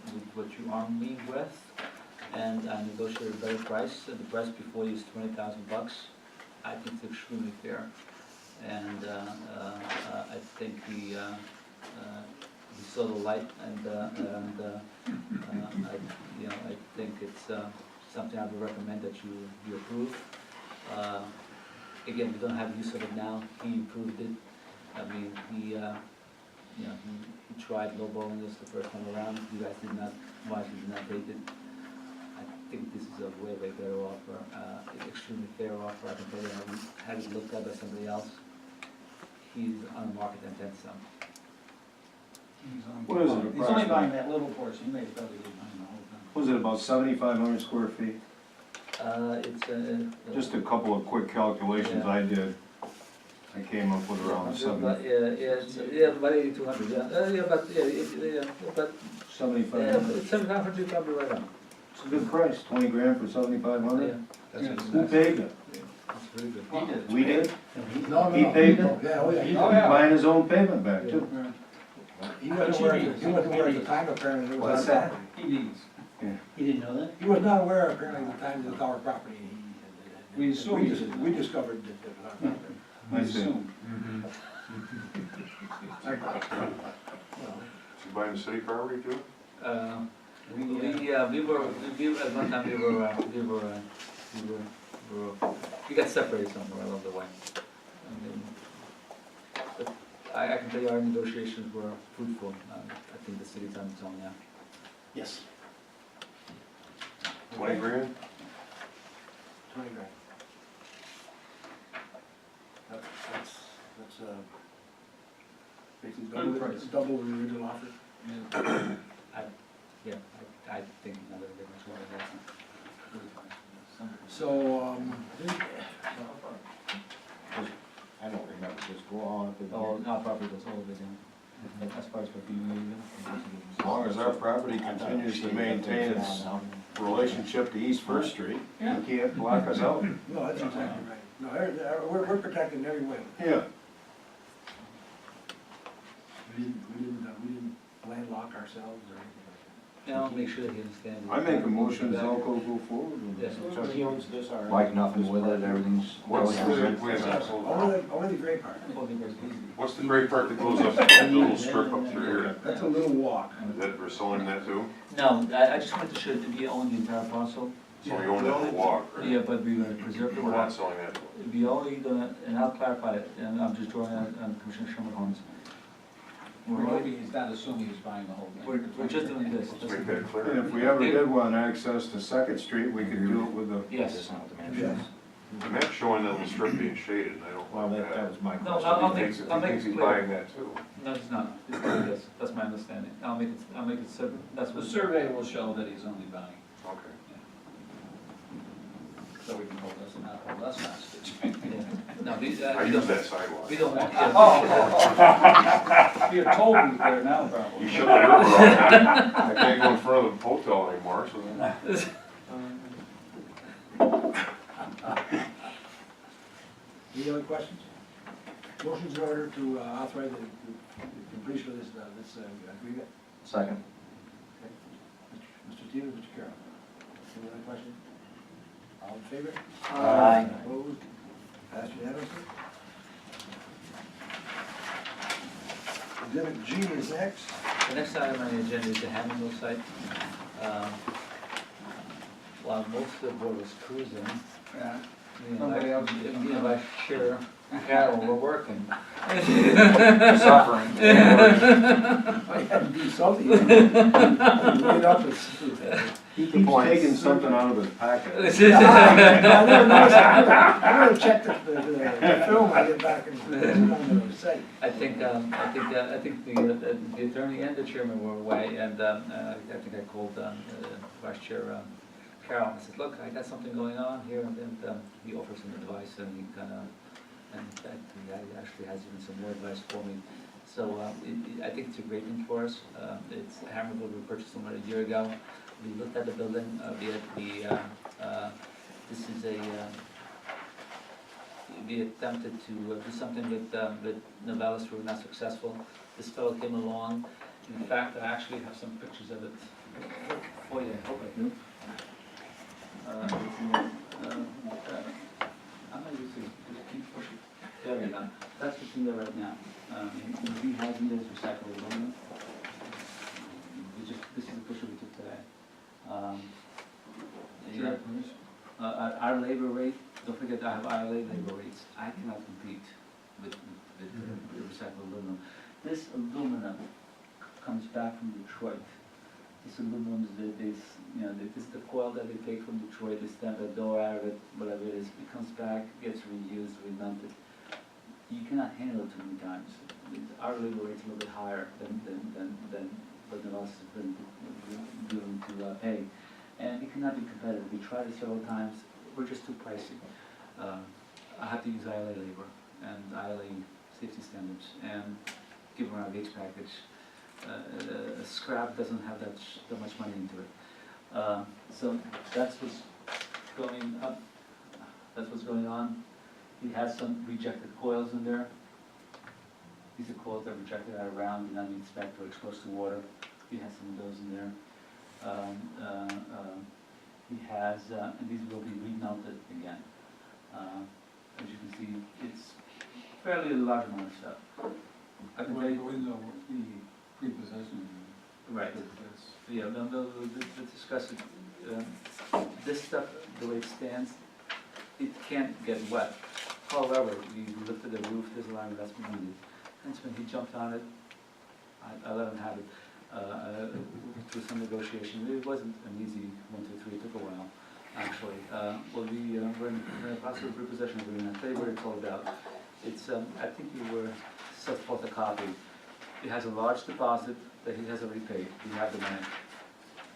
with what you armed me with. And I negotiated a better price. The price before you is $20,000. I think it's extremely fair. And I think he saw the light, and I think it's something I would recommend that you approve. Again, we don't have use of it now. He improved it. I mean, he tried lowballing us the first time around. You guys did not take it. I think this is a way better offer, extremely fair offer. I can tell you, I haven't had it looked at by somebody else. He's on the market and then some. What is it, He's only approximately? buying that little portion, he made probably buying the whole thing. Was it about 7,500 square feet? It's Just a couple of quick calculations I did. I came up with around 7. about 8,200. But 7,500. it's 7,500 probably right on. It's a good price, 20 grand for 7,500. Yeah, that's what Who it's paid it? That's very good. He did. We did? No, He paid it? Yeah, oh yeah. Oh, yeah. Buying his own pavement back too. He wasn't aware at the time apparently it was What's our that? property. He needs. You didn't know that? He was not aware apparently at the time that it was our property. We assumed. We discovered that it was our property. I see. assume. Is he buying the city property too? We got separated somewhere along the way. I mean, but I can tell you our negotiations were fruitful. I think the city's on its own now. Yes. 20 grand? 20 grand. That's basically Good price. double the original offer. I think another difference more than that. So, I don't remember, just go on. Oh, our property goes all the way down. As far as what you made. As long as our property continues to maintain its relationship to East First Street, you can't block us out. no, that's exactly right. No, we're protected in every way. Yeah. We didn't landlock ourselves or anything like And I'll make sure that he understands. I make a motion, Zelco go forward with Yes. it. So he owns this already? Like nothing with it, everything's. What's the, going wait a minute, hold on. that. Only the gray part. What's the gray part that goes up, the little strip up through here? That's a little walk. Is that, we're selling that too? No, I just wanted to show that we own the entire parcel. So we own that little walk, right? Yeah, but we're gonna preserve the We're walk. not selling that. We only gonna, and I'll clarify it, and I'm just drawing on Commissioner Sherman Holmes. Maybe he's not assuming he's buying the whole thing. We're just doing this. Let's make that And clear. if we ever did want access to Second Street, we could do it with the, Yes. That's not what the Yes. manager is. The map's showing that little strip being shaded, and I don't well, like that was my No, question. I'll He make, thinks, I'll he make thinks it he's clear. buying that too. No, it's not, it's doing this, that's my understanding. I'll make it certain, that's The what. survey will show that he's only buying, Okay. so we can hold us, not hold us hostage. Yeah. No, we I don't, use that sidewalk. we don't want, Oh, yeah. you have told me there now, probably. You shut the airport off. I can't go in front of the hotel anymore, so then. Any other questions? Motion's in order to authorize the completion of this agreement. Second. Mr. Stevens, Mr. Carroll. Any other questions? All in favor? Aye. Opposed? Passed unanimously. Exhibit G is next. The next item on the agenda is the Hammermill site. While most of the board was cruising, Yeah. me and Somebody else Vice- did. me and Vice Chair Carroll were working. Suffering. I had to do something. Get up and. He keeps taking something out of his packet. I never noticed, I'm gonna check the film when I get back and put it on the site. I think the attorney and the chairman were away, and I think I called Vice Chair Carroll, and I said, look, I got something going on here, and he offered some advice, and he kind of, and he actually has even some more advice for me. So I think it's a great thing for us. It's Hammerville, we purchased them about a year ago. We looked at the building, this is a, we attempted to do something with Novellis, we were not successful. This fellow came along. In fact, I actually have some pictures of it for you, I hope I do. I'm gonna just keep pushing. There we go. That's what's in there right now. He has in there is recyclable aluminum. This is a picture we took today. Sure. Our labor rate, don't forget, I have our labor rates. I cannot compete with recycled aluminum. This aluminum comes back from Detroit. This aluminum is, this is the coil that they take from Detroit, they stamp a door out of it, whatever it is. It comes back, gets reused, remelted. You cannot handle it too many times. Our labor rate's a little bit higher than what the else has been doing to pay. And it cannot be competitive. We tried it several times. We're just too pricey. I have to use ILA labor and ILA safety standards. And given our wage package, scrap doesn't have that much money into it. So that's what's going up. That's what's going on. He has some rejected coils in there. These are coils that are rejected out of round, do not meet spec or exposed to water. He has some of those in there. He has, and these will be remelted again. As you can see, it's fairly large amount of stuff. I can tell you, the prepossession. right. That's- Yeah, let's discuss it. This stuff, the way it stands, it can't get wet. However, we lifted the roof, there's a lot of investment needed. And so when he jumped on it, I let him have it. Through some negotiation, it wasn't an easy 1, 2, 3, it took a while, actually. We're in the process of repossession agreement. I'll tell you what it's all about. It's, I think you were set forth a copy. It has a large deposit that he has already paid. We have the money.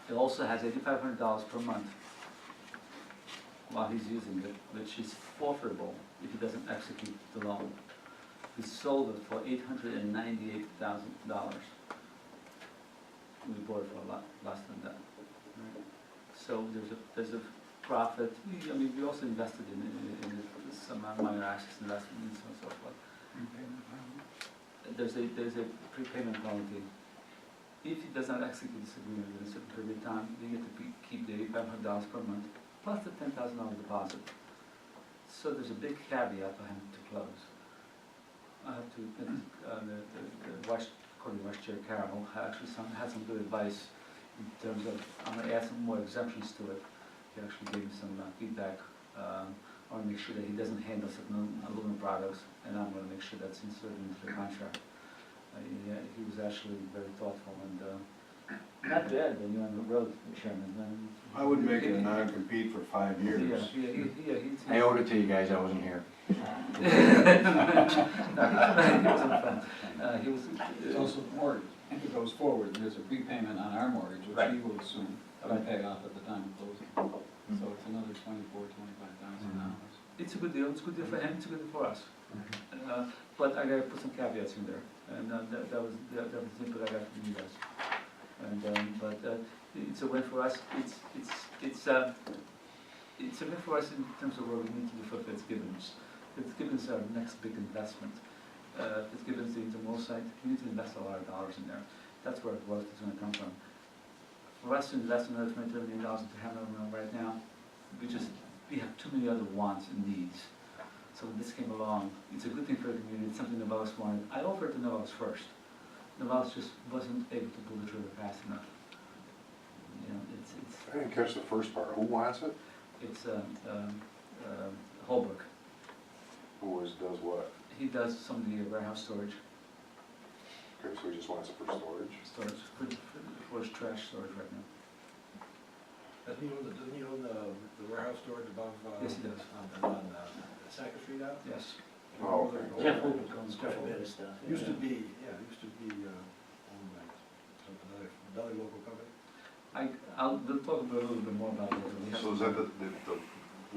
It also has $8,500 per month while he's using it, which is forfeitable if he doesn't execute the loan. We sold it for $898,000. We bought it for a lot less than that. So there's a profit. We also invested in some minor assets investment and so forth. There's a prepayment penalty. If he does not execute this agreement within a certain period of time, you get to keep the $8,500 per month plus the $10,000 deposit. So there's a big caveat for him to close. I have to, according to Vice Chair Carroll, actually had some good advice in terms of, I'm going to add some more exemptions to it. He actually gave me some feedback. I want to make sure that he doesn't handle certain aluminum products, and I'm going to make sure that's inserted into the contract. He was actually very thoughtful and not bad when you're on the road, Chairman. I would make it a non-compete for 5 years. He's. I owed it to you guys, I wasn't here. He wasn't fun. He was. It's also the mortgage. If it goes forward, there's a prepayment on our mortgage, which Right. he will assume will pay off at the time of closing. So it's another $25,000. It's a good deal. It's a good deal for him. It's a good deal for us. But I gotta put some caveats in there, and that was the input I got from you guys. And it's a win for us. It's a win for us in terms of what we need to do for Fitzgibbons. Fitzgibbons is our next big investment. Fitzgibbons, the intermodal site, we need to invest a lot of dollars in there. That's where growth is going to come from. For us to invest another $23 million into Hamilton right now, we have too many other wants and needs. So when this came along, it's a good thing for the community. It's something Novelis wanted. I offered to Novelis first. Novelis just wasn't able to pull the trigger fast enough. You know, I didn't catch the first part. Who wants it? it's Holbrook. Does what? He does some of the warehouse storage, Okay, so he just wants it for storage? for his trash storage right now. Doesn't he own the warehouse storage above? Yes, he does. On Second Street out? Yes. Oh, okay. Jeff Holbrook owns Jeff quite a bit of Holbrook. stuff. Used to be owned by another local company. We'll talk a little bit more about it later. We have- So is that the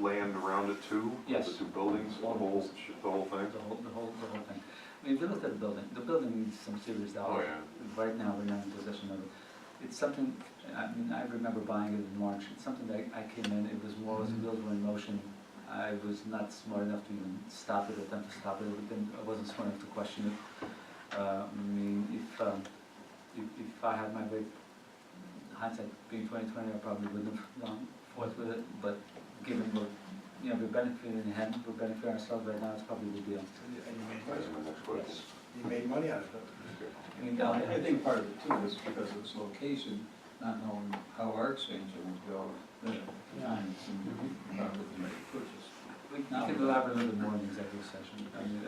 land around it too? Yes. The two buildings, the whole thing? The whole thing. I mean, if you look at the building needs some serious Oh, dollars. yeah. Right now, we're not in possession of it. It's something, I mean, I remember buying it in March. It's something that I came in, it was more as the wheels were in motion. I was not smart enough to even stop it, attempt to stop it, but then I wasn't smart enough to question it. I mean, if I had my way, hindsight being 20/20, I probably wouldn't have gone forth with it, but given what, you know, we're benefiting him, we're benefiting ourselves right now, it's probably a good deal. And you made That's money. my next question. You made money out of it. I mean, I think part of it too is because of its location, not knowing how our expansion would go, the times and probably the purchase. we can elaborate a little bit more in the executive session. I mean,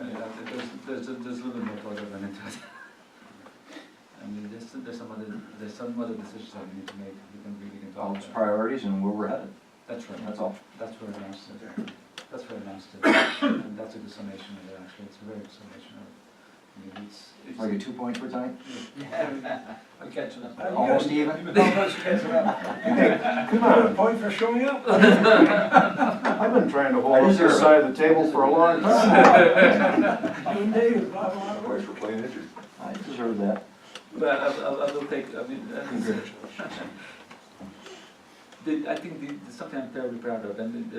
there's a little bit more thought that went into it. I mean, there's some other decisions that we need to make, we can talk It's about. priorities and where we're headed, That's right. that's all. That's where it amounts to. That's where it amounts to. And that's a good summation of it, actually. It's a very good summation of it. I mean, it's. Like a 2 points for tonight? I'm catching up. Almost even? You've been almost catching up. Come on. Point for showing up. I've been trying to hold up this side of the table for a long time. You and Dave, blah, blah, blah. Twice for playing injured. I deserve that. But I will take, I mean, I think something I'm terribly proud of, and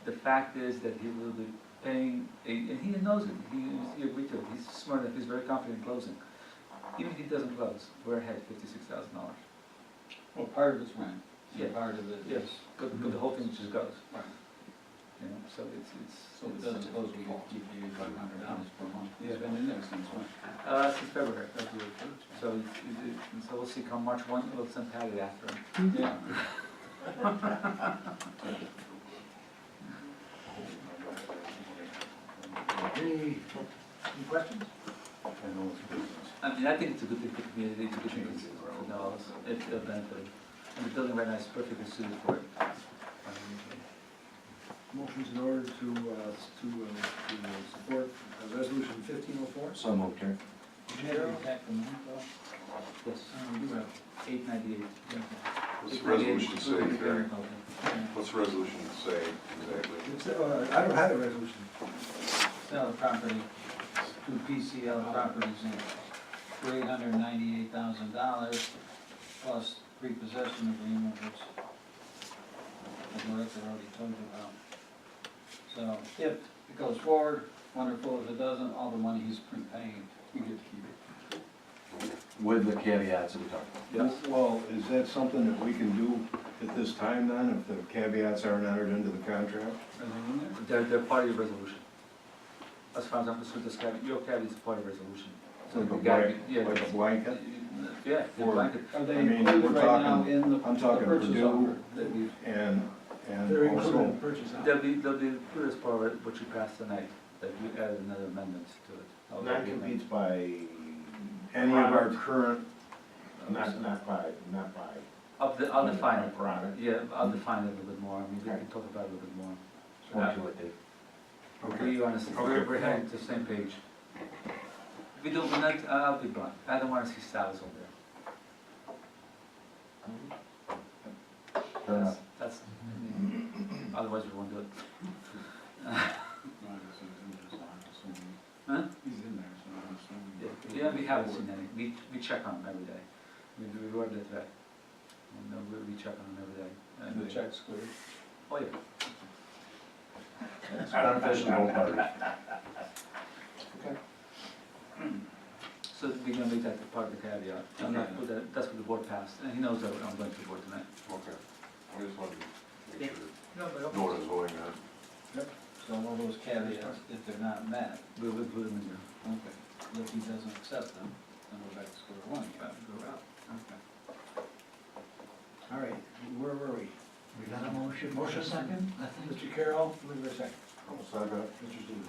the fact is that he will be paying, and he knows it, he agreed to it, he's smart enough, he's very confident in closing. Even if he doesn't close, we're ahead $56,000. Well, part of it's rent, Yeah. and part of it Yes, is, but the whole thing just goes. Right. You know, so it's. so it doesn't close, we get keep the $8,500 per month. Yeah. It's been in there since when? Since February. So we'll see come March 1, we'll send Patty after him. Yeah. Any questions? I mean, I think it's a good thing for the community, it's a good thing for Novelis, it'll benefit it. And the building right now is perfectly suited for it. Motion's in order to support resolution 1504. So moved, Chair. Back the month though? Yes, We do have 898. What's the resolution say, Gary? Okay. What's the resolution say exactly? I don't have a resolution. sale of property, two PCL properties for $898,000 plus repossession agreement, which the director already told you about. So if it goes forward, wonderful. If it doesn't, all the money he's prepaying, we get to keep it. With the caveats that we talked about. Yes. Well, is that something that we can do at this time then, if the caveats aren't entered into the contract? Everything in there? They're part of your resolution. As far as I'm concerned, this caveat, your caveat is part of the resolution. So Like a you gotta be- blanket, yeah, like a it's- blanket? Yeah, the Or- blanket. Are they I mean, included we're right now talking- in the I'm talking purchase Purdue. offer that we? And They're included in also, the purchase. They'll be included as part of what you passed tonight. that we added another amendment to it. That competes by any of our current, not by. I'll define it. Product. Yeah, I'll define it a little bit more, I mean, we can talk about it a little bit more. More to it, Dave. We're on the, we're heading to the same page. We don't, we're not, I'll be blunt, I don't wanna see salads over there. Fair enough. That's, otherwise we won't do it. Huh? He's in there, so I'm assuming. Yeah, we haven't seen any, we check on them every day. We wrote it today. And we check on them every day. And The check's clear. Oh, yeah. It's beneficial to both parties. So we're gonna make that part of the caveat. I'm not, put that, that's what the board passed, and he knows that I'm going to the board tonight. Okay. I just wanted to make sure, No, but know what I was voting on. So all those caveats, if they're not met, We'll put them in there. okay, if he doesn't accept them, then we're back to square one, you have to go out. Okay. All right, where were we? We got a motion second, I think. Mr. Carroll, wait a second. I'll second it. Mr. Stevens.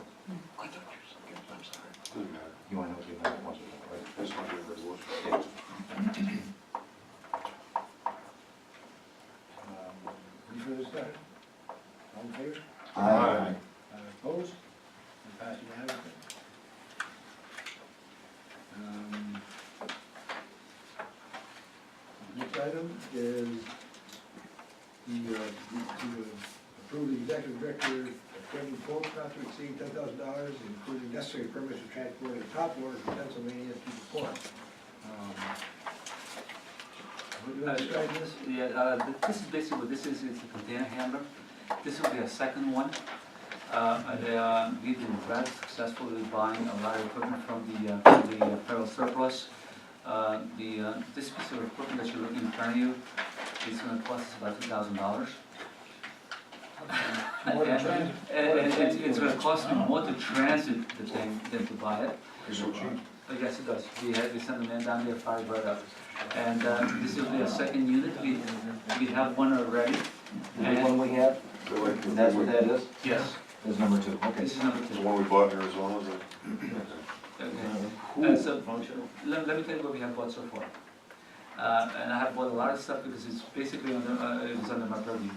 I'm sorry. Doesn't matter. You want to know what the amendment was, right? I just want to do a resolution. Any further discussion? All in favor? Aye. Opposed? Passed unanimously. Next item is to approve the executive director training quote not to exceed $10,000, including necessary permits to transport a top loader from Pennsylvania to the port. Would you like to describe this? Yeah, this is basically what this is, it's a container handler. This will be a second one. We've been rather successful with buying a lot of equipment from the federal surplus. This piece of equipment that you're looking in front of you, it's gonna cost us about $2,000. More than transit. And it's gonna cost me more to transit the thing than to buy it. So cheap. Yes, it does. We sent a man down there, fired right up. And this will be a second unit. We have one already. The one we have, and that's what that is? Yes, Is number two, okay. this is number The two. one we bought in Arizona, is it? Okay. So, let me tell you what we have bought so far. And I have bought a lot of stuff because it's basically under, it was under my purview.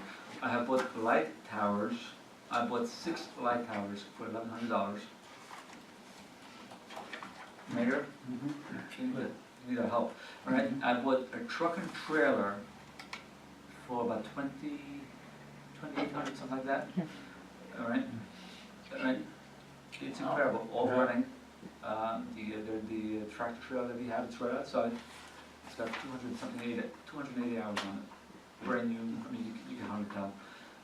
I have bought light towers. I bought 6 light towers for $1,100. Mayor? You need our help. All right, I bought a truck and trailer for about 2,800, something like that. All right, it's incredible, all running. The tractor trailer that we have, it's right outside. It's got 280 hours on it. Brand new, I mean, you can hardly tell.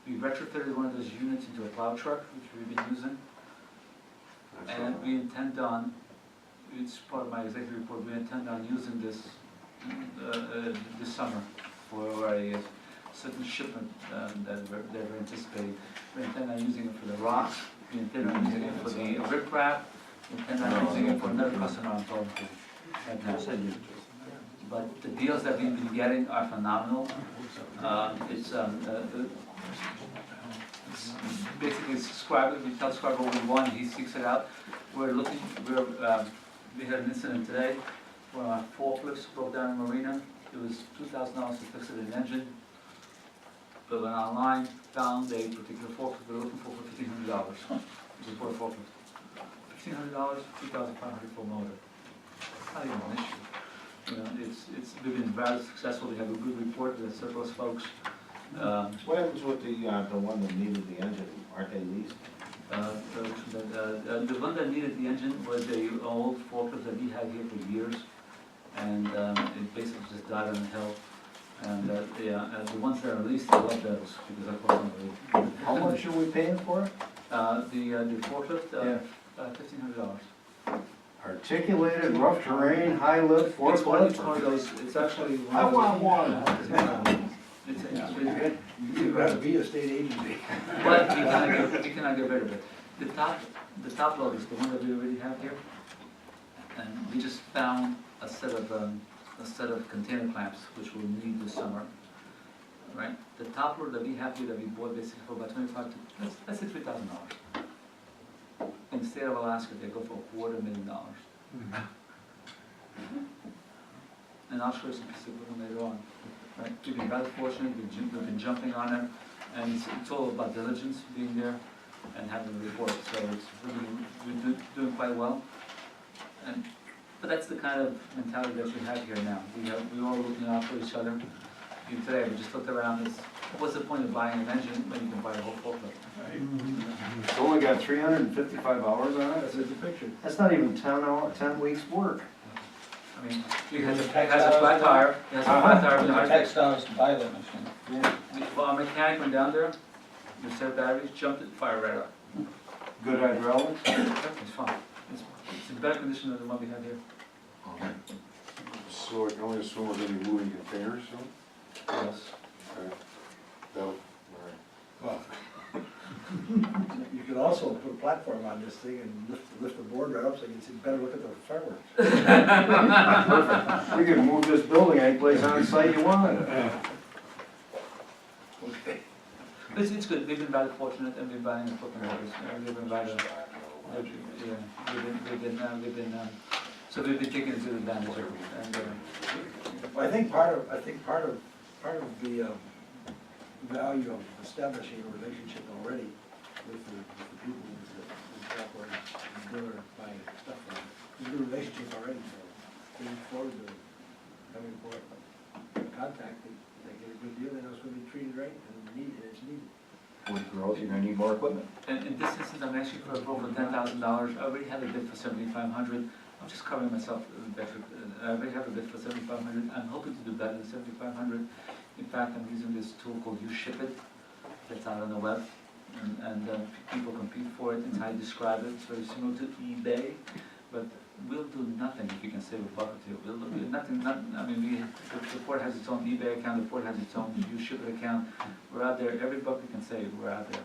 We retrofitted one of those units into a plow truck, which we've been using. And we intend on, it's part of my executive report, we intend on using this this summer for a certain shipment that we're anticipating. We intend on using it for the rocks, we intend on using it for the riprap, we intend on using it for another customer I'm talking to right now. But the deals that we've been getting are phenomenal. It's basically subscriber, we tell subscriber what we want, he seeks it out. We're looking, we had an incident today where our forklifts broke down in Marina. It was $2,000 to fix it in the engine. But went online, found a particular forklift we were looking for $1,500, which is for a forklift. $1,500, $2,500 for a motor. It's not even an issue. You know, we've been very successful. We have a good report with the surplus folks. What happens with the one that needed the engine? Aren't they leased? The one that needed the engine was a old forklift that we had here for years, and it basically just died on the hill. And the ones that are leased, I love those because I call them. How much are we paying for it? The forklift, $1,500. Articulated, rough terrain, high lift, It's one of forklift? those. It's actually one. I of those- want one. It's really good. You gotta be a state agency. But we cannot get rid of it. The top load is the one that we already have here. And we just found a set of container clamps, which we'll need this summer. Right? The top load that we have here that we bought basically for about $25 to, let's say $3,000. in the state of Alaska, they go for $250,000. And I'll show you some pieces of equipment later on. Right? We've been rather fortunate, we've been jumping on it, and it's all about diligence, being there and having the report. So it's really, we're doing quite well. And, but that's the kind of mentality that we have here now. We're all looking out for each other. Even today, we just looked around, what's the point of buying an engine when you can buy a whole forklift? It's only got 355 hours on it? That's the picture. That's not even 10 weeks work. I mean, it has a flat tire, it has a flat tire, with a high $6 to buy that machine. Yeah. Well, our mechanic went down there, the set of batteries, jumped it, fired right up. Good hydraulics? It's fine. It's in better condition than the one we have here. So I can only assume we're gonna be moving containers soon? Yes. Okay. That'll, all right. Well, you could also put a platform on this thing and lift the board right up so you can see, better look at the fireworks. Perfect. You can move this building any place on site you want. Okay. It's good, we've been rather fortunate and we're buying equipment orders. We've been rather, so we've been taking good advantage of it. And, Well, I think part of the value of establishing a relationship already with the people who shop or dealer buying stuff from them. There's a good relationship already, so we look forward to coming for contact, they get a good deal, they know it's gonna be treated right and it's needed. With growth, you're gonna need more equipment. And in this instance, I'm actually for a quote for $10,000. I already have a bid for $7,500. I'm just covering myself. I already have a bid for $7,500. I'm hoping to do better than $7,500. In fact, I'm using this tool called You Ship It. That's out on the web, and people compete for it. It's how you describe it. It's very similar to eBay, but we'll do nothing if you can save a buck or two. We'll do nothing. I mean, the port has its own eBay account. The port has its own You Ship It account. We're out there. Every buck we can save, we're out there.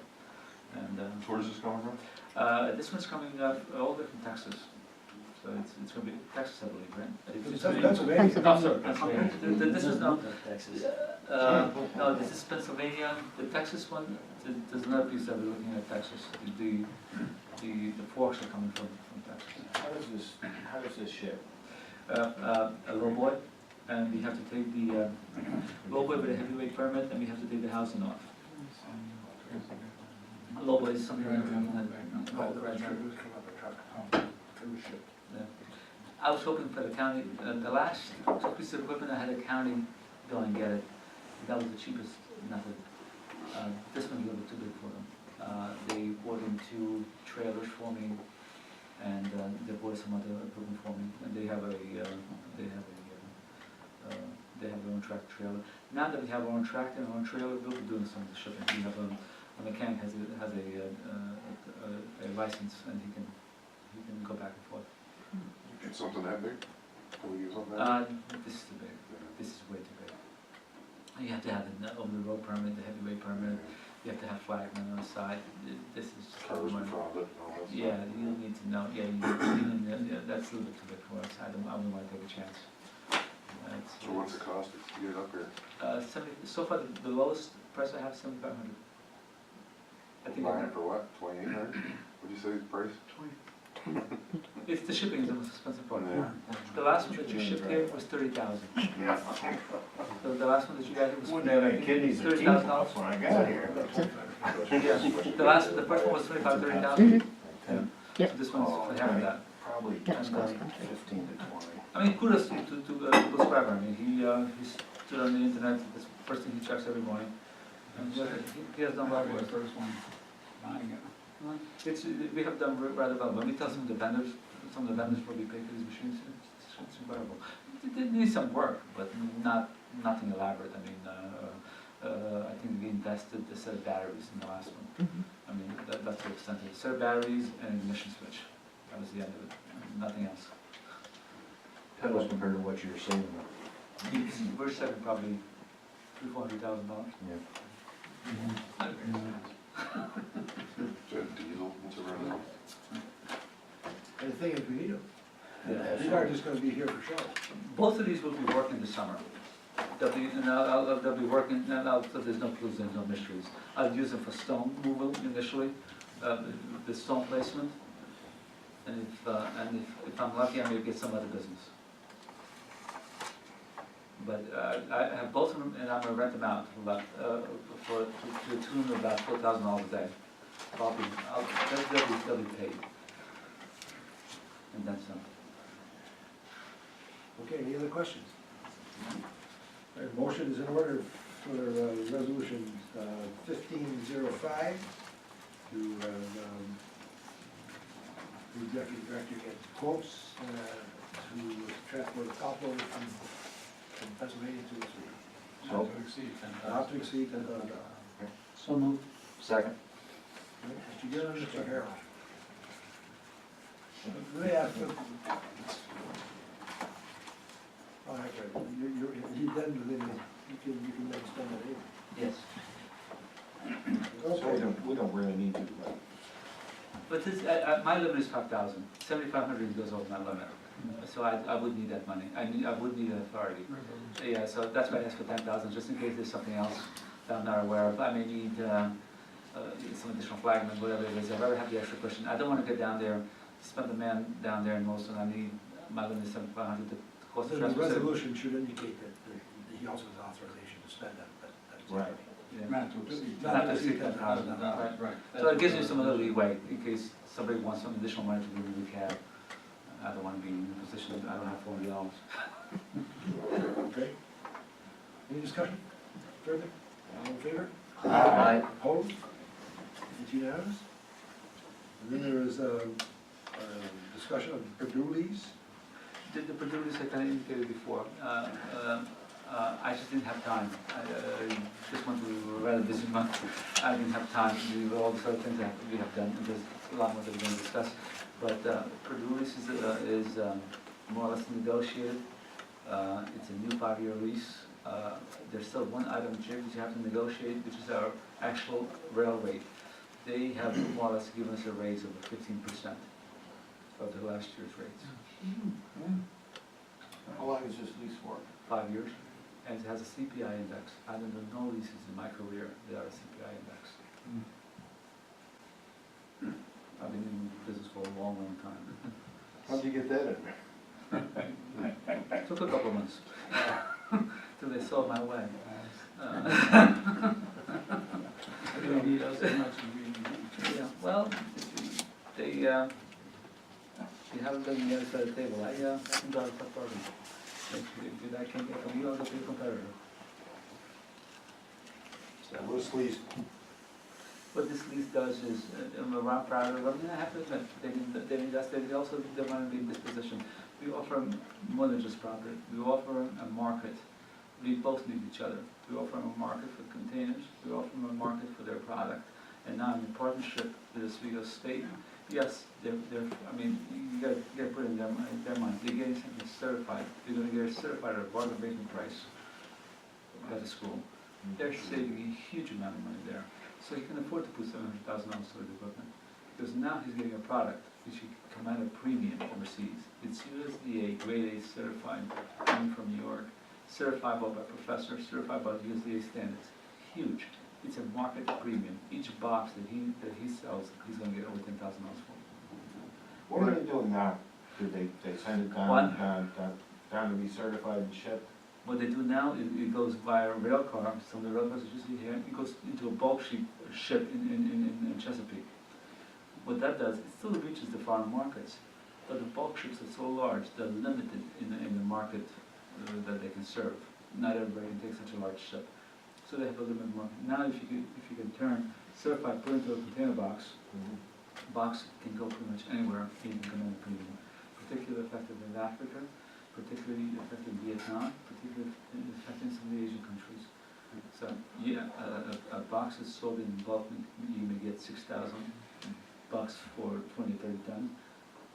And So where's this coming from? this one's coming all the way from Texas. So it's going to be Texas, I believe, right? It's Pennsylvania. Oh, sorry, Pennsylvania. This is not Texas. No, this is Pennsylvania. The Texas one, there's another piece that we're looking at Texas. The forks are coming from Texas. How does this ship? A low boy, and we have to take the low boy with a heavyweight permit, and we have to take the housing off. A low boy is something like I was hoping for the county, the last piece of equipment, I had a county go and get it. That was the cheapest method. This one's a little bit too big for them. They bought in 2 trailers for me, and they bought some other equipment for me. And they have their own tractor trailer. Now that we have our own tractor and our own trailer, we'll be doing some of the shipping. We have a mechanic has a license, and he can go back and forth. Get something that big? Can we use something that big? This is too big. This is way too big. You have to have the over-the-road permit, the heavyweight permit. You have to have flagman on the side. This is just Cars money. in front of it and all that stuff. Yeah, you need to know. Yeah, that's a little bit too big for us. I wouldn't want to take a chance. So what's the cost to get it up here? 70. So far, the lowest price I have is $7,500. I think Buying it for what, 2,800? What'd you say the price? it's the shipping is the most expensive part. Yeah. The last one that you shipped here was $30,000. Yeah. The last one that you got here was Wouldn't have any kidneys or teeth $30,000. when I got here. The first one was 30,000. Yeah. So this one's for half of that. Probably That's cool. 15 to 20. I mean, kudos to Bill Scriber. I mean, he stood on the internet. That's the first thing he checks every morning. And he has done well. The first one buying it. We have done rather well. When we tell some of the vendors what we pay for these machines, it's incredible. They need some work, but nothing elaborate. I mean, I think we invested a set of batteries in the last one. I mean, that's the extent of it. Set of batteries and ignition switch. That was the end of it. Nothing else. That was compared to what you're saving. We're saving probably $300,000-$400,000. Yeah. Is that diesel, what's around now? And the thing is, we need them. Yeah. These aren't just gonna be here for show. Both of these will be working this summer. They'll be working, so there's no clues, there's no mysteries. I'll use them for stone removal initially, the stone placement, And if I'm lucky, I may get some other business. But I have both of them, and I'm gonna rent them out for about, to the tune of about $4,000 a day. They'll be paid. And then some. Okay, any other questions? All right, motion is in order for resolution 1505 to the executive director get quotes to transport a top loader from Pennsylvania to the city. Not to exceed $10,000. Not to exceed $10,000. So moved. Second. Mr. Gillen, Mr. Harold. Let me ask, oh, that's right, you then, you can then spend that in. Yes. Okay. We don't really need to, but. But this, my limit is 5,000. 7,500 goes over my limit. So I would need that money. I would need that authority. Yeah, so that's why I asked for 10,000, just in case there's something else that I'm not aware of. I may need some additional flagmen, whatever it is. I'd rather have the extra cushion. I don't want to get down there, spend the man down there in Molson. I need, my limit is 7,500 to cost the The transportation. resolution should indicate that he also has authorization to spend that. Right. Yeah. Not to exceed Not to exceed $10,000. $10,000. Right. So it gives me some other leeway in case somebody wants some additional money to do the cab. I don't want to be in a position, I don't have $40. Okay. Any discussion? Further? All in favor? Aye. Opposed? It's unanimous. And then there is a discussion of Purdue lease. The Purdue list I kind of indicated before. I just didn't have time. This month we were a rather busy month. I didn't have time to do all the other things that we have done, and there's a lot more that we're going to discuss. But Purdue lease is more or less negotiated. It's a new 5-year lease. There's still one item, Jim, that you have to negotiate, which is our actual rail rate. They have more or less given us a raise of 15% of the last year's rates. How long is this lease for? 5 years, and it has a CPI index. I don't know no leases in my career that are a CPI index. I've been in business for a long, long time. How'd you get that in there? Took a couple of months till they saw my way. We need us as much as we need. Yeah, well, they haven't been on the other side of the table. I can drive a tough bargain. If I can't get from you, I'll go to a competitor. So this lease, What this lease does is, I'm around proud of them, and I have to admit, they invested, they also, they want to be in this position. We offer them more than just property, we offer them a market. We both need each other. We offer them a market for containers, we offer them a market for their product. And now in partnership with the Oswego State, yes, they're, I mean, you gotta put in their mind, they're getting something certified. They're gonna get it certified at a bargain basement price at the school. They're saving a huge amount of money there. So he can afford to put $700,000 toward the equipment. Because now he's getting a product which he can command a premium overseas. It's USDA grade A certified, coming from New York, certified by professors, certified by USDA standards. Huge. It's a market premium. Each box that he sells, he's going to get over $10,000 for. what are they doing now? Do they send it What? down to be certified and shipped? What they do now is it goes via rail car. Some of the rail cars you see here. It goes into a bulk ship in Chesapeake. What that does, it still reaches the foreign markets, but the bulk ships are so large, they're limited in the market that they can serve. Not everybody can take such a large ship, so they have a limited market. Now, if you can turn certified, put into a container box, box can go pretty much anywhere. You can command a premium. Particularly effective in Africa, particularly effective in Vietnam, particularly effective in some of the Asian countries. So, yeah, a box is sold in bulk, you may get 6,000 bucks for 20, 30 tons.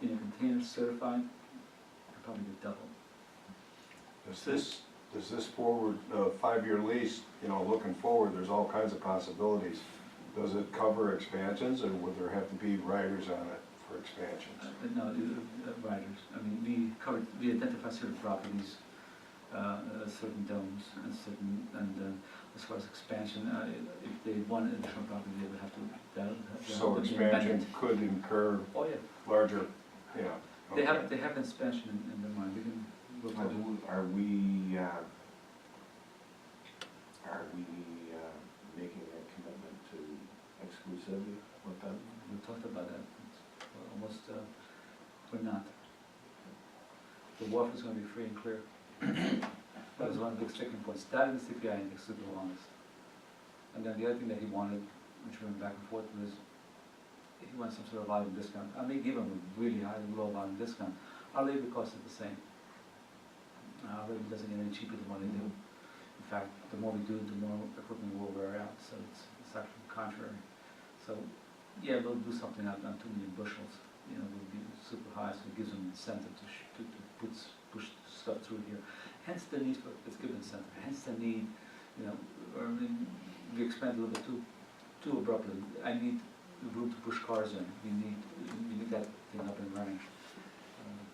In a container certified, you probably get double. Does this forward, 5-year lease, looking forward, there's all kinds of possibilities. Does it cover expansions, or would there have to be riders on it for expansions? No, riders. I mean, we identify certain properties, certain domes, and as far as expansion, if they want additional property, they would have to. So expansion could incur Oh, yeah. larger Yeah. They okay. have an expansion in their mind, we can look at it. Are we making a commitment to exclusivity with them? We talked about that, almost, we're not. The wharf is gonna be free and clear. That was one of the big sticking points, that and the CPI index, to be honest. And then the other thing that he wanted, which we went back and forth, was he wants some sort of volume discount. I may give him a really high, low volume discount. Our labor cost is the same. Our labor doesn't get any cheaper than what they do. In fact, the more we do, the more equipment will wear out, so it's actually contrary. So, yeah, we'll do something on 2 million bushels, you know, we'll be super high, so it gives them incentive to push stuff through here. Hence the need for, it's good incentive, hence the need, you know, I mean, we expand a little bit too abruptly. I need the room to push cars in, we need that thing up and running.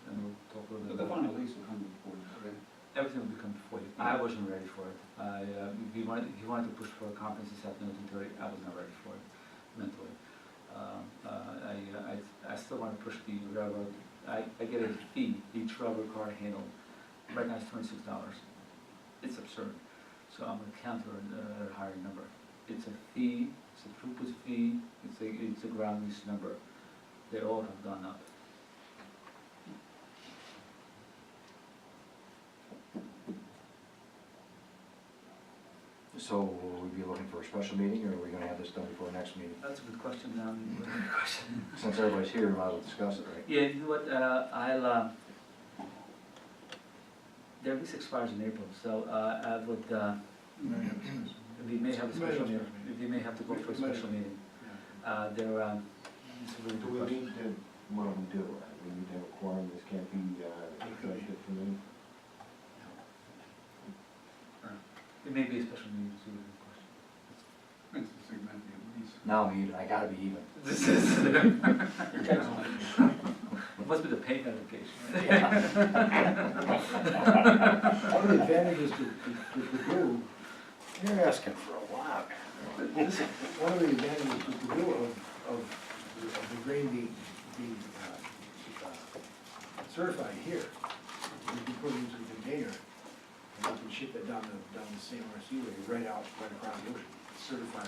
And we'll talk a little bit But the about final lease will come before you, right? everything will become before you. I wasn't ready for it. He wanted to push for a conference this afternoon at 2:30. I was not ready for it mentally. I still want to push the railroad. I get a fee each railroad car handled. Right now it's $26. It's absurd. So I'm going to counter a higher number. It's a fee. It's a throughput fee. It's a ground lease number. They all have gone up. So will we be looking for a special meeting, or are we gonna have this done before next meeting? That's a good question. Good question. Since everybody's here, we might as well discuss it, right? Yeah, you know what, their lease expires in April, so I would, we may have a special meeting, we may have to go for a special meeting. It's a really Do good we question. need to, what do we do? We need to have a quorum, this can't be executive for me? It may be a special meeting, it's a really good question. It's a significant lease. Now I'm even, I gotta be even. This is, it must be the pay notification. One of the advantages to do, You're asking for a lot. one of the advantages to do of the grain being certified here, we can put it into a container, and we can ship it down the St. Lawrence Seaway, right across the ocean. It's certified,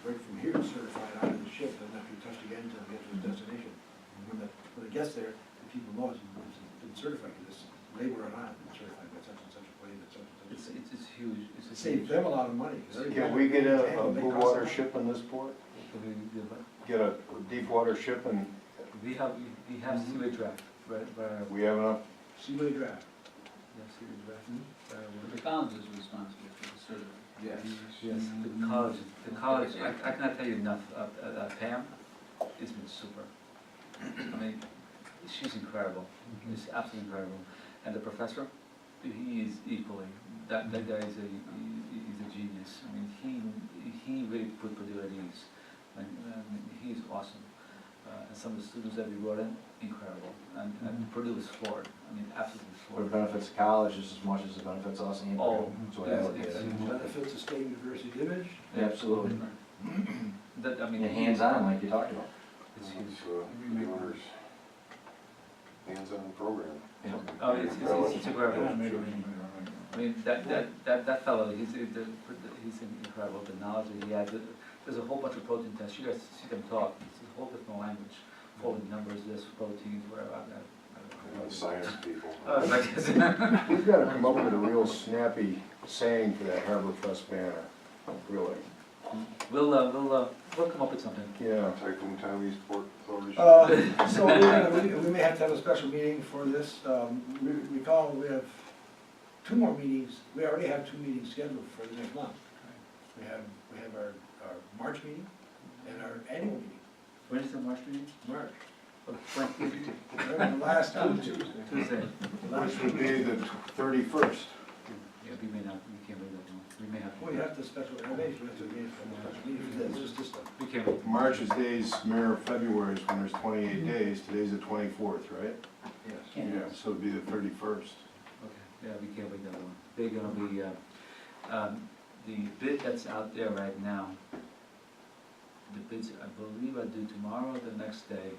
right from here, it's certified out of the ship, doesn't have to be touched again until it gets to its destination. And when it gets there, the people know it's been certified, because it's labor on it, it's certified by such and such a place, at such and such. It's huge, it's a It saves huge. them a lot of money. 'Cause Can we get a every blue costs water them. ship in this port? Can we do what? Get a deep water ship and We have seaway draft, right, we have enough? Seaway draft. yeah, seaway draft. But the college is responsible for the survey. Yes. Yes, the college, I cannot tell you enough, Pam has been super. I mean, she's incredible, she's absolutely incredible. And the professor, he is equally, that guy is he's a genius. I mean, he really put Purdue at ease. I mean, he's awesome. And some of the students that we brought in, incredible. And Purdue is floored, I mean, absolutely But it floored. benefits the college just as much as it benefits us and Oh, Purdue. So I look at it's it. huge. Benefits the state university image. Absolutely. That, I mean. And hands-on, like you talked about. It's huge. The owner's hands-on program. Yeah. Oh, it's incredible. I mean, that fellow, he's incredible, the knowledge that he has. There's a whole bunch of protein tests, you guys see them talk, it's a whole different language, folding numbers, this, proteins, whatever, Science people. We've got to come up with a real snappy saying for that Harbor Fest banner, really. We'll come up with something. Yeah. Typhoon Town Eastport Authority. So we may have to have a special meeting for this. Recall, we have 2 more meetings, we already have 2 meetings scheduled for the next month. We have our March meeting and our annual meeting, When is the March meeting? March. When? The last Tuesday. Tuesday. Which would be the 31st. Yeah, we may not, we can't wait that long, we may have. Well, you have to special, I think you have to meet for a special meeting for this, it's just a. We can't wait. March's days mirror February's when there's 28 days, today's the 24th, right? Yes. Yeah, so it'd be the 31st. Okay, yeah, we can't wait that long. They're gonna be, the bid that's out there right now, the bids, I believe, are due tomorrow or the next day.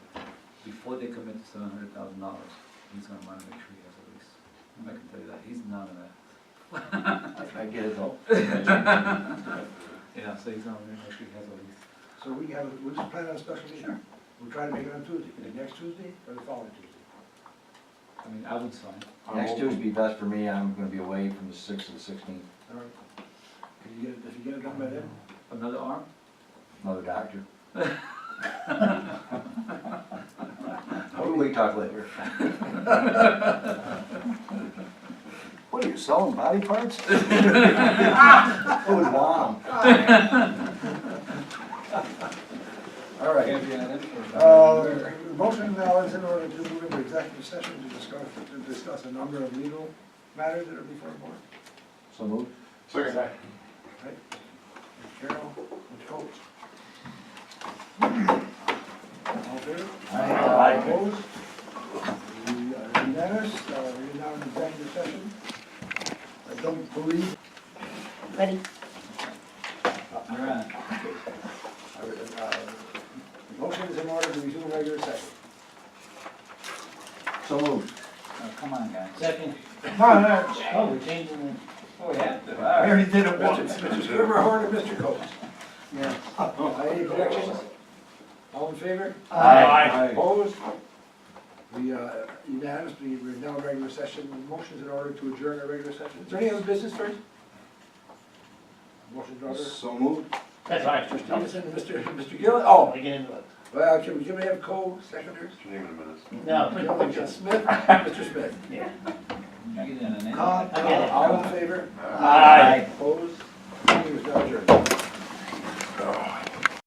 before they commit to $700,000, he's gonna wanna make sure he has a lease. I can tell you that, he's none of that. I get it though. Yeah, so he's gonna make sure he has a lease. So we'll just plan on a special meeting. We'll try to make it on Tuesday, next Tuesday or the following Tuesday. I mean, I would sign. Next Tuesday would be best for me, I'm gonna be away from the 6th to the 16th, All right. If you get it done by then? Another arm? another doctor. We talk later. What are you, selling body parts? Who would want them? All right. Can't be on it for- Motion now is in order to move into executive session to discuss a number of legal matters that are before the board. So moved. Second. Right? Mr. Carroll, Mr. Coates. All in favor? Aye. Opposed? We are unanimous, we're now in executive session. I don't believe. Ready? You're on. Motion is in order to resume regular session. So moved. Oh, come on, guys. Second. No. Oh, we're changing it. Oh, we have to. I already did it once. Mr. Scrivener and Mr. Coates. Yes. Any objections? All in favor? Aye. Opposed? We unanimously, we're now in regular session. Motion's in order to adjourn our regular session. Is there any other business first? Motion's in order. So moved. That's right. Mr. Stevenson and Mr. Gillen. Oh, We get into it. well, can we have co-seconders? What's your name in a minute? No. Mr. Smith, Mr. Smith. Yeah. You get in an All in favor? Aye. Opposed? Meeting is now adjourned.